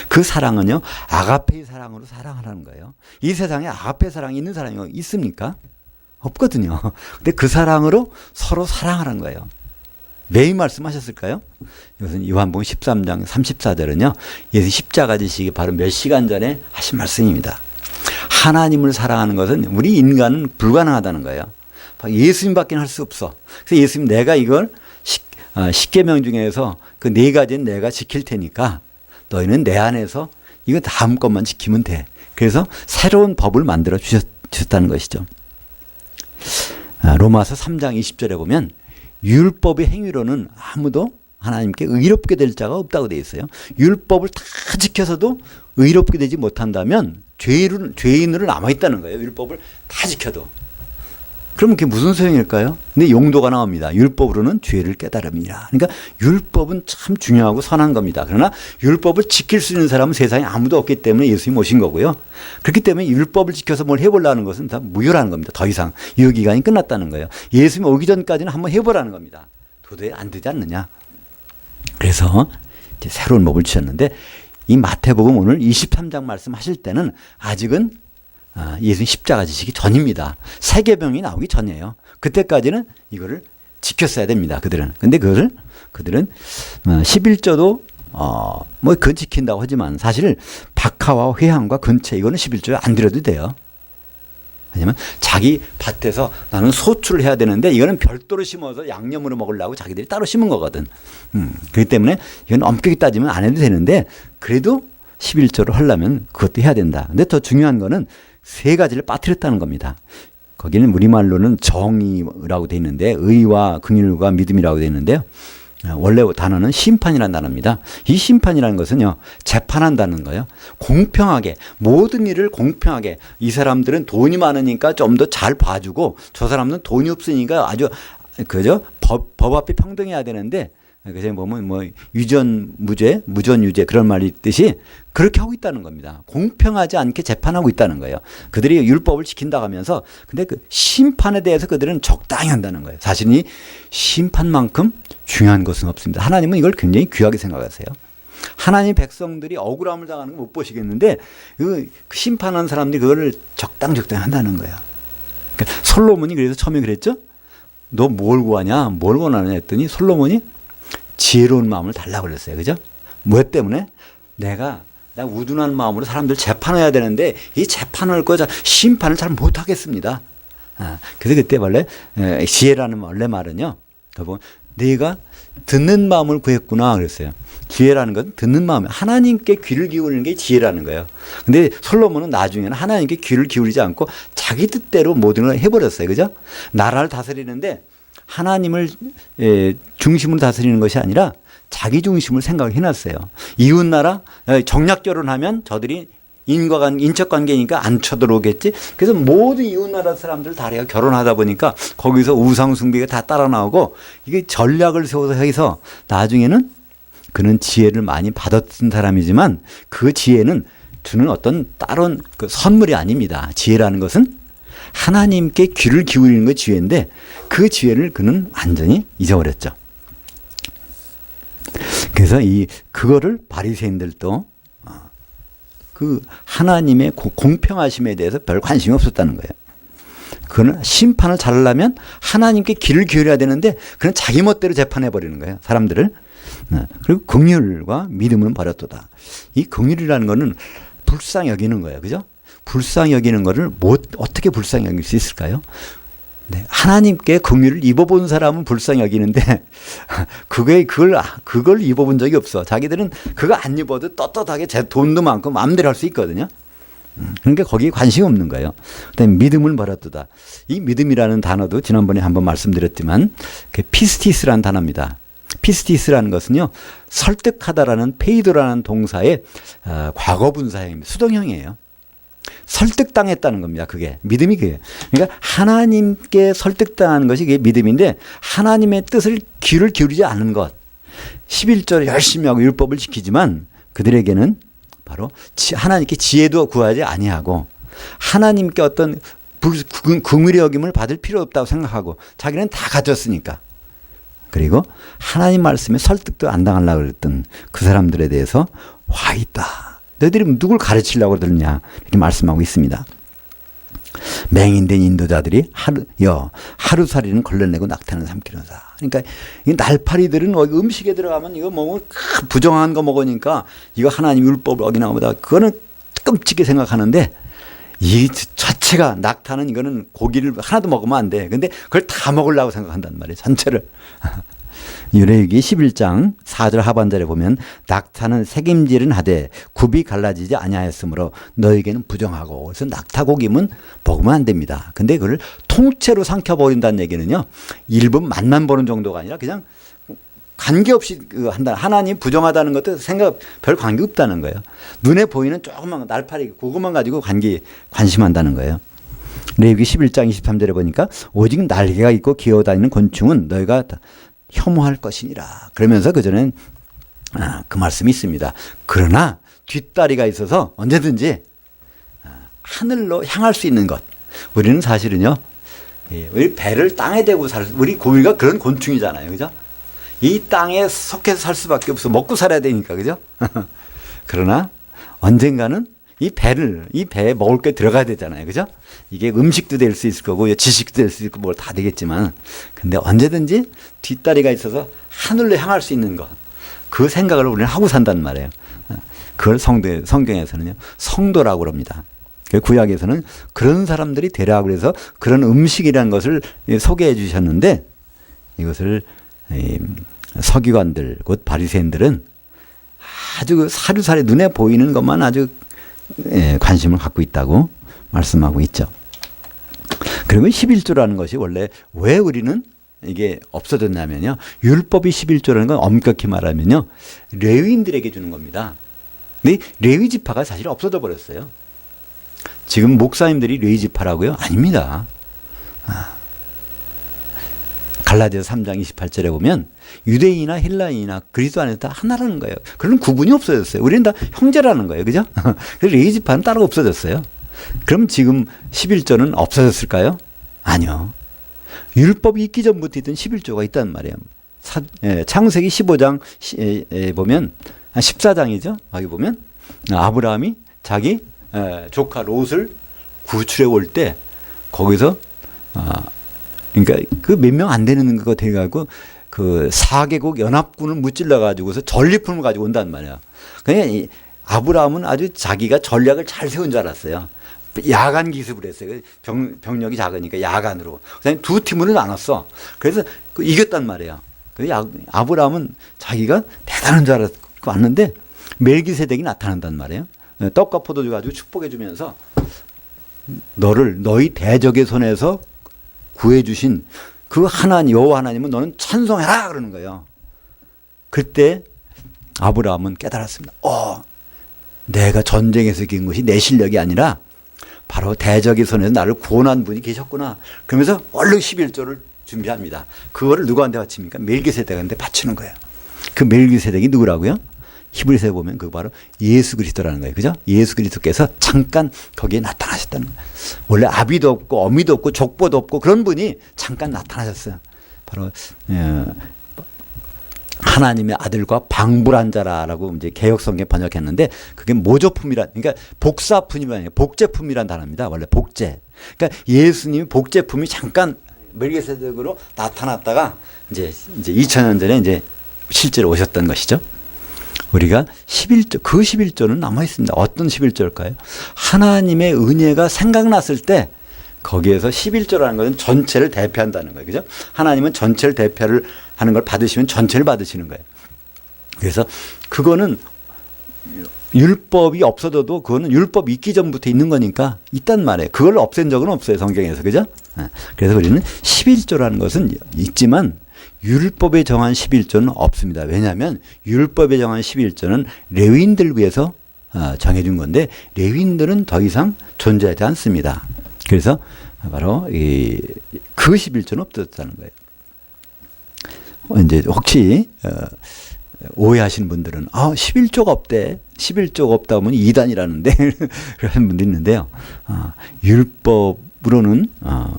그 사랑은요 아가페의 사랑으로 사랑하라는 거예요. 이 세상에 아가페 사랑이 있는 사람이 있습니까? 없거든요. 근데 그 사랑으로 서로 사랑하라는 거예요. 왜 이 말씀하셨을까요? 이것은 요한복음 13장 34절은요 예수 십자가 지시기 바로 몇 시간 전에 하신 말씀입니다. 하나님을 사랑하는 것은 우리 인간은 불가능하다는 거예요. 예수님밖에 할 수 없어. 그래서 예수님 내가 이걸 10계명 중에서 그 4가지는 내가 지킬 테니까 너희는 내 안에서 이거 다음 것만 지키면 돼. 그래서 새로운 법을 만들어 주셨다는 것이죠. 로마서 3장 20절에 보면 율법의 행위로는 아무도 하나님께 의롭게 될 자가 없다고 되어 있어요. 율법을 다 지켜서도 의롭게 되지 못한다면 죄인으로 남아있다는 거예요. 율법을 다 지켜도. 그럼 그게 무슨 소용일까요? 근데 용도가 나옵니다. 율법으로는 죄를 깨달음이라. 그러니까 율법은 참 중요하고 선한 겁니다. 그러나 율법을 지킬 수 있는 사람은 세상에 아무도 없기 때문에 예수님이 오신 거고요. 그렇기 때문에 율법을 지켜서 뭘 해보려는 것은 다 무효라는 겁니다. 더 이상 유효기간이 끝났다는 거예요. 예수님이 오기 전까지는 한번 해보라는 겁니다. 도저히 안 되지 않느냐. 그래서 이제 새로운 법을 주셨는데 이 마태복음 오늘 23장 말씀하실 때는 아직은 예수님 십자가 지시기 전입니다. 새 계명이 나오기 전이에요. 그때까지는 이거를 지켰어야 됩니다. 그들은. 근데 그들은 11조도 뭐 그건 지킨다고 하지만 사실 박하와 회향과 근체 이거는 11조에 안 드려도 돼요. 왜냐면 자기 밭에서 나는 소출을 해야 되는데 이거는 별도로 심어서 양념으로 먹으려고 자기들이 따로 심은 거거든. 그렇기 때문에 이건 엄격히 따지면 안 해도 되는데 그래도 11조를 하려면 그것도 해야 된다. 근데 더 중요한 거는 3가지를 빠뜨렸다는 겁니다. 거기는 우리말로는 정의라고 되어 있는데 의와 긍휼과 믿음이라고 되어 있는데요. 원래 단어는 심판이라는 단어입니다. 이 심판이라는 것은요 재판한다는 거예요. 공평하게 모든 일을 공평하게 이 사람들은 돈이 많으니까 좀 더 잘 봐주고 저 사람은 돈이 없으니까 아주 그죠 법 앞에 평등해야 되는데 그래서 보면 뭐 유전 무죄, 무전 유죄 그런 말이 있듯이 그렇게 하고 있다는 겁니다. 공평하지 않게 재판하고 있다는 거예요. 그들이 율법을 지킨다고 하면서 근데 그 심판에 대해서 그들은 적당히 한다는 거예요. 사실 이 심판만큼 중요한 것은 없습니다. 하나님은 이걸 굉장히 귀하게 생각하세요. 하나님 백성들이 억울함을 당하는 거 못 보시겠는데 그 심판하는 사람들이 그거를 적당히 한다는 거예요. 그러니까 솔로몬이 그래서 처음에 그랬죠. 너 뭘 구하냐? 뭘 원하냐 했더니 솔로몬이 지혜로운 마음을 달라고 그랬어요. 그죠? 뭐 때문에? 내가 우둔한 마음으로 사람들 재판해야 되는데 이 재판을 심판을 잘 못하겠습니다. 그래서 그때 원래 지혜라는 원래 말은요. 네가 듣는 마음을 구했구나 그랬어요. 지혜라는 건 듣는 마음, 하나님께 귀를 기울이는 게 지혜라는 거예요. 근데 솔로몬은 나중에는 하나님께 귀를 기울이지 않고 자기 뜻대로 모든 걸 해버렸어요. 그죠? 나라를 다스리는데 하나님을 중심으로 다스리는 것이 아니라 자기 중심으로 생각을 해놨어요. 이웃 나라 정략 결혼하면 저들이 인척 관계니까 안 쳐들어오겠지. 그래서 모든 이웃 나라 사람들 다 결혼하다 보니까 거기서 우상 숭배가 다 따라 나오고 이게 전략을 세워서 해서 나중에는 그는 지혜를 많이 받았던 사람이지만 그 지혜는 주는 어떤 다른 그 선물이 아닙니다. 지혜라는 것은 하나님께 귀를 기울이는 게 지혜인데 그 지혜를 그는 완전히 잊어버렸죠. 그래서 그거를 바리새인들도 그 하나님의 공평하심에 대해서 별 관심이 없었다는 거예요. 그는 심판을 잘하려면 하나님께 귀를 기울여야 되는데 그는 자기 멋대로 재판해 버리는 거예요. 사람들을. 그리고 긍휼과 믿음은 버렸도다. 이 긍휼이라는 거는 불쌍히 여기는 거예요. 그죠? 불쌍히 여기는 거를 어떻게 불쌍히 여길 수 있을까요? 네, 하나님께 긍휼을 입어본 사람은 불쌍히 여기는데 그걸 입어본 적이 없어. 자기들은 그거 안 입어도 떳떳하게 제 돈도 많고 마음대로 할 수 있거든요. 그러니까 거기에 관심이 없는 거예요. 그다음에 믿음을 버렸도다. 이 믿음이라는 단어도 지난번에 한번 말씀드렸지만 피스티스라는 단어입니다. 피스티스라는 것은요, 설득하다라는 페이도라는 동사의 과거 분사형입니다. 수동형이에요. 설득당했다는 겁니다. 그게 믿음이 그게. 그러니까 하나님께 설득당하는 것이 그게 믿음인데 하나님의 뜻을 귀를 기울이지 않는 것. 11절 열심히 하고 율법을 지키지만 그들에게는 바로 하나님께 지혜도 구하지 아니하고 하나님께 어떤 긍휼의 여김을 받을 필요 없다고 생각하고 자기는 다 가졌으니까. 그리고 하나님 말씀에 설득도 안 당하려고 그랬던 그 사람들에 대해서 와 있다. 너희들이 누굴 가르치려고 그러느냐 이렇게 말씀하고 있습니다. 맹인된 인도자들이 하루살이는 걸러내고 낙타는 삼키는사. 그러니까 이 날파리들은 음식에 들어가면 이거 먹으면 부정한 거 먹으니까 이거 하나님 율법을 어기나 보다 그거는 끔찍하게 생각하는데 이 자체가 낙타는 이거는 고기를 하나도 먹으면 안 돼. 근데 그걸 다 먹으려고 생각한단 말이에요. 전체를. 유레위기 11장 4절 하반절에 보면 낙타는 색임질은 하되 굽이 갈라지지 아니하였으므로 너에게는 부정하고 그래서 낙타 고기면 먹으면 안 됩니다. 근데 그걸 통째로 삼켜버린다는 얘기는요. 일부 맛만 보는 정도가 아니라 그냥 관계없이 한다. 하나님 부정하다는 것도 별 관계 없다는 거예요. 눈에 보이는 조그만 날파리 그것만 가지고 관심한다는 거예요. 레위기 11장 23절에 보니까 오직 날개가 있고 기어다니는 곤충은 너희가 혐오할 것이니라. 그러면서 그전엔 그 말씀이 있습니다. 그러나 뒷다리가 있어서 언제든지 하늘로 향할 수 있는 것. 우리는 사실은요. 우리 배를 땅에 대고 우리 고기가 그런 곤충이잖아요. 그죠? 이 땅에 속해서 살 수밖에 없어. 먹고 살아야 되니까. 그죠? 그러나 언젠가는 이 배에 먹을 게 들어가야 되잖아요. 그죠? 이게 음식도 될 수 있을 거고, 지식도 될 수 있고, 뭘 다 되겠지만, 근데 언제든지 뒷다리가 있어서 하늘로 향할 수 있는 것. 그 생각을 우리는 하고 산단 말이에요. 그걸 성경에서는요, 성도라고 그럽니다. 구약에서는 그런 사람들이 되라 그래서 그런 음식이라는 것을 소개해 주셨는데, 이것을 서기관들, 곧 바리새인들은 아주 사르사르 눈에 보이는 것만 아주 관심을 갖고 있다고 말씀하고 있죠. 그리고 11조라는 것이 원래 왜 우리는 이게 없어졌냐면요. 율법이 11조라는 건 엄격히 말하면요. 레위인들에게 주는 겁니다. 근데 레위 지파가 사실 없어져 버렸어요. 지금 목사님들이 레위 지파라고요? 아닙니다. 갈라디아서 3장 28절에 보면 유대인이나 헬라인이나 그리스도 안에서 다 하나라는 거예요. 그런 구분이 없어졌어요. 우리는 다 형제라는 거예요. 그죠? 그래서 레위 지파는 따로 없어졌어요. 그럼 지금 11조는 없어졌을까요? 아니요. 율법이 있기 전부터 있던 11조가 있단 말이에요. 창세기 15장 보면 14장이죠. 거기 보면 아브라함이 자기 조카 롯을 구출해 올 때 거기서 그러니까 그 몇 명 안 되는 거 돼가지고 그 4개국 연합군을 무찔러 가지고서 전리품을 가지고 온단 말이야. 그러니까 아브라함은 아주 자기가 전략을 잘 세운 줄 알았어요. 야간 기습을 했어요. 병력이 작으니까 야간으로. 그다음에 두 팀으로 나눴어. 그래서 이겼단 말이에요. 그래서 아브라함은 자기가 대단한 줄 알았고 왔는데 멜기세덱이 나타난단 말이에요. 떡과 포도주 가지고 축복해 주면서 너희 대적의 손에서 구해주신 그 하나님, 여호와 하나님은 너는 찬송해라 그러는 거예요. 그때 아브라함은 깨달았습니다. 내가 전쟁에서 이긴 것이 내 실력이 아니라 바로 대적의 손에서 나를 구원한 분이 계셨구나. 그러면서 얼른 11조를 준비합니다. 그거를 누구한테 바칩니까? 멜기세덱한테 바치는 거예요. 그 멜기세덱이 누구라고요? 히브리서에 보면 그 바로 예수 그리스도라는 거예요. 그죠? 예수 그리스도께서 잠깐 거기에 나타나셨다는 거예요. 원래 아비도 없고 어미도 없고 족보도 없고 그런 분이 잠깐 나타나셨어요. 바로 하나님의 아들과 방불한 자라라고 이제 개혁성경 번역했는데 그게 모조품이란, 그러니까 복사품이 아니에요. 복제품이란 단어입니다. 원래 복제. 그러니까 예수님이 복제품이 잠깐 멜기세덱으로 나타났다가 이제 2000년 전에 이제 실제로 오셨던 것이죠. 우리가 11조, 그 11조는 남아 있습니다. 어떤 11조일까요? 하나님의 은혜가 생각났을 때 거기에서 11조라는 것은 전체를 대표한다는 거예요. 그죠? 하나님은 전체를 대표를 하는 걸 받으시면 전체를 받으시는 거예요. 그래서 그거는 율법이 없어져도 그거는 율법 있기 전부터 있는 거니까 있단 말이에요. 그걸 없앤 적은 없어요. 성경에서. 그죠? 그래서 우리는 11조라는 것은 있지만 율법에 정한 11조는 없습니다. 왜냐하면 율법에 정한 11조는 레위인들 위해서 정해준 건데 레위인들은 더 이상 존재하지 않습니다. 그래서 바로 그 11조는 없어졌다는 거예요. 이제 혹시 오해하시는 분들은 11조가 없대. 11조가 없다 보면 이단이라는데 그런 분도 있는데요. 율법으로는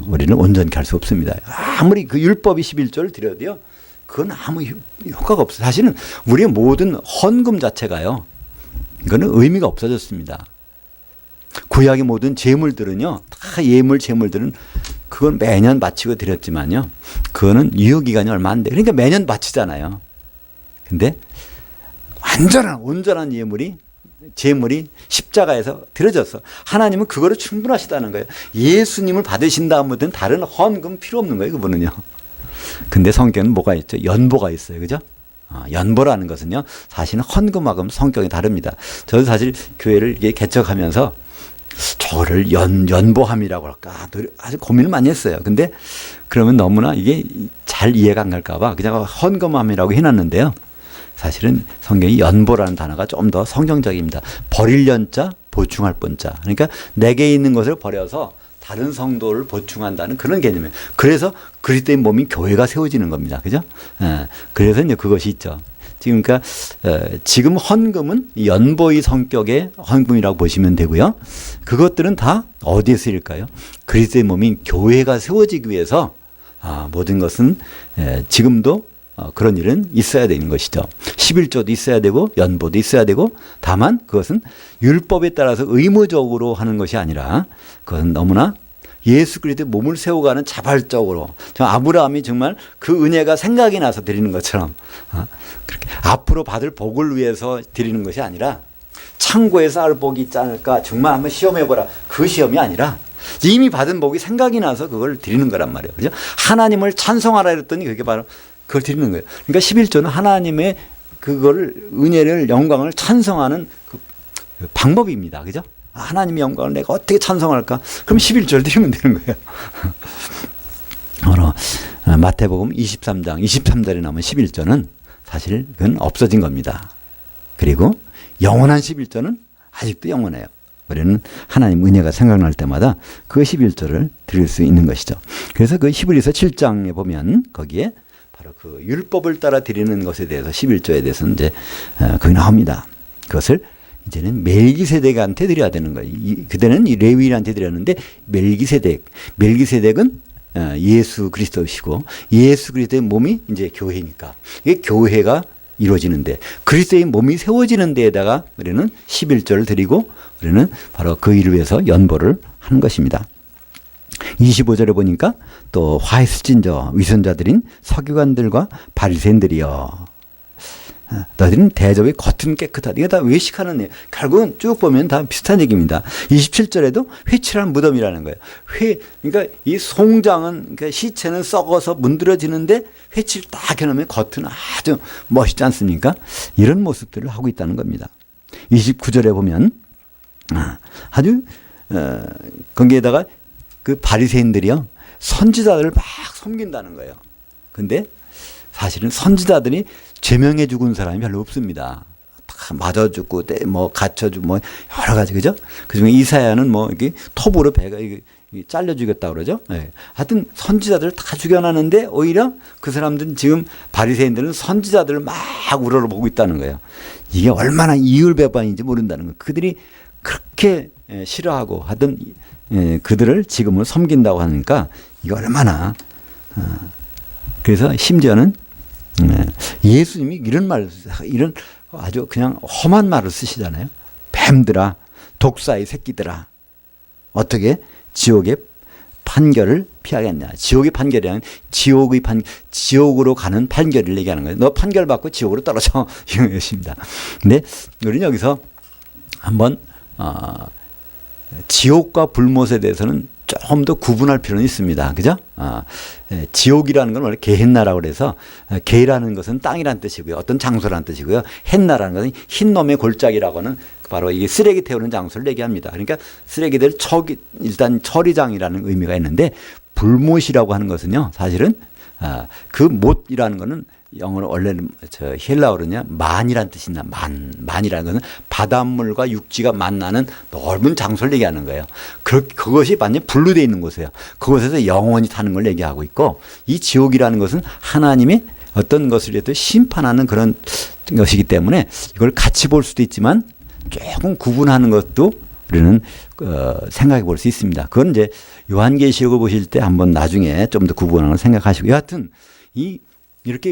우리는 온전히 할 수 없습니다. 아무리 그 율법이 11조를 드려도요. 그건 아무 효과가 없어요. 사실은 우리의 모든 헌금 자체가요. 이거는 의미가 없어졌습니다. 구약의 모든 제물들은요. 다 예물 제물들은 그건 매년 바치고 드렸지만요. 그거는 유효기간이 얼마 안 돼. 그러니까 매년 바치잖아요. 근데 온전한 제물이 십자가에서 드려졌어. 하나님은 그거로 충분하시다는 거예요. 예수님을 받으신 다음부터는 다른 헌금 필요 없는 거예요. 그분은요. 근데 성경은 뭐가 있죠? 연보가 있어요. 그죠? 연보라는 것은요. 사실은 헌금하고는 성격이 다릅니다. 저도 사실 교회를 개척하면서 저를 연보함이라고 할까 아주 고민을 많이 했어요. 근데 그러면 너무나 이게 잘 이해가 안 갈까 봐 그냥 헌금함이라고 해놨는데요. 사실은 성경이 연보라는 단어가 좀 더 성경적입니다. 버릴 연자, 보충할 본자. 그러니까 내게 있는 것을 버려서 다른 성도를 보충한다는 그런 개념이에요. 그래서 그리스도의 몸인 교회가 세워지는 겁니다. 그죠? 그래서 이제 그것이 있죠. 지금 그러니까 지금 헌금은 연보의 성격의 헌금이라고 보시면 되고요. 그것들은 다 어디에 쓰일까요? 그리스도의 몸인 교회가 세워지기 위해서 모든 것은 지금도 그런 일은 있어야 되는 것이죠. 11조도 있어야 되고 연보도 있어야 되고 다만 그것은 율법에 따라서 의무적으로 하는 것이 아니라 그것은 너무나 예수 그리스도의 몸을 세워가는 자발적으로 아브라함이 정말 그 은혜가 생각이 나서 드리는 것처럼 그렇게 앞으로 받을 복을 위해서 드리는 것이 아니라 창고에 쌓을 복이 있지 않을까 정말 한번 시험해보라. 그 시험이 아니라 이미 받은 복이 생각이 나서 그걸 드리는 거란 말이에요. 그죠? 하나님을 찬송하라 그랬더니 그게 바로 그걸 드리는 거예요. 그러니까 11조는 하나님의 그거를 은혜를 영광을 찬송하는 그 방법입니다. 그죠? 하나님의 영광을 내가 어떻게 찬송할까? 그럼 11조를 드리면 되는 거예요. 마태복음 23장 23절에 나오는 11조는 사실 그건 없어진 겁니다. 그리고 영원한 11조는 아직도 영원해요. 우리는 하나님 은혜가 생각날 때마다 그 11조를 드릴 수 있는 것이죠. 그래서 그 히브리서 7장에 보면 거기에 바로 그 율법을 따라 드리는 것에 대해서 11조에 대해서 이제 거기 나옵니다. 그것을 이제는 멜기세덱한테 드려야 되는 거예요. 그때는 레위인한테 드렸는데 멜기세덱은 예수 그리스도시고 예수 그리스도의 몸이 이제 교회니까 이게 교회가 이루어지는데 그리스도의 몸이 세워지는 데에다가 우리는 11조를 드리고 우리는 바로 그 일을 위해서 연보를 하는 것입니다. 25절에 보니까 또 화했을진저 위선자들인 서기관들과 바리새인들이여 너희들은 대접의 겉은 깨끗하다. 이게 다 외식하는 일. 결국은 쭉 보면 다 비슷한 얘기입니다. 27절에도 회칠한 무덤이라는 거예요. 그러니까 이 송장은 그러니까 시체는 썩어서 문드러지는데 회칠 딱 해놓으면 겉은 아주 멋있지 않습니까? 이런 모습들을 하고 있다는 겁니다. 29절에 보면 아주 거기에다가 그 바리새인들이요 선지자들을 막 섬긴다는 거예요. 근데 사실은 선지자들이 제명해 죽은 사람이 별로 없습니다. 다 맞아 죽고 뭐 갇혀 죽고 뭐 여러 가지 그죠? 그중에 이사야는 뭐 이게 톱으로 배가 잘려 죽였다 그러죠. 네. 하여튼 선지자들을 다 죽여놨는데 오히려 그 사람들은 지금 바리새인들은 선지자들을 막 우러러보고 있다는 거예요. 이게 얼마나 이율배반인지 모른다는 거예요. 그들이 그렇게 싫어하고 하던 그들을 지금은 섬긴다고 하니까 이게 얼마나 그래서 심지어는 예수님이 이런 아주 그냥 험한 말을 쓰시잖아요. 뱀들아, 독사의 새끼들아, 어떻게 지옥의 판결을 피하겠냐. 지옥의 판결이란 지옥으로 가는 판결을 얘기하는 거예요. 너 판결 받고 지옥으로 떨어져. 이런 것입니다. 근데 우리는 여기서 한번 지옥과 불못에 대해서는 조금 더 구분할 필요는 있습니다. 그죠? 지옥이라는 건 원래 게헨나라고 그래서 게라는 것은 땅이라는 뜻이고요. 어떤 장소라는 뜻이고요. 헨나라는 것은 흰 놈의 골짜기라고 하는 바로 이게 쓰레기 태우는 장소를 얘기합니다. 그러니까 쓰레기들 일단 처리장이라는 의미가 있는데 불못이라고 하는 것은요. 사실은 그 못이라는 것은 영어로 원래는 헬라어로는요 만이라는 뜻입니다. 만이라는 것은 바닷물과 육지가 만나는 넓은 장소를 얘기하는 거예요. 그것이 완전히 분류되어 있는 곳이에요. 그곳에서 영원히 사는 걸 얘기하고 있고, 이 지옥이라는 것은 하나님이 어떤 것을 해도 심판하는 그런 것이기 때문에 이걸 같이 볼 수도 있지만 조금 구분하는 것도 우리는 생각해 볼 수 있습니다. 그건 이제 요한계시록을 보실 때 한번 나중에 좀 더 구분하는 걸 생각하시고, 여하튼 이렇게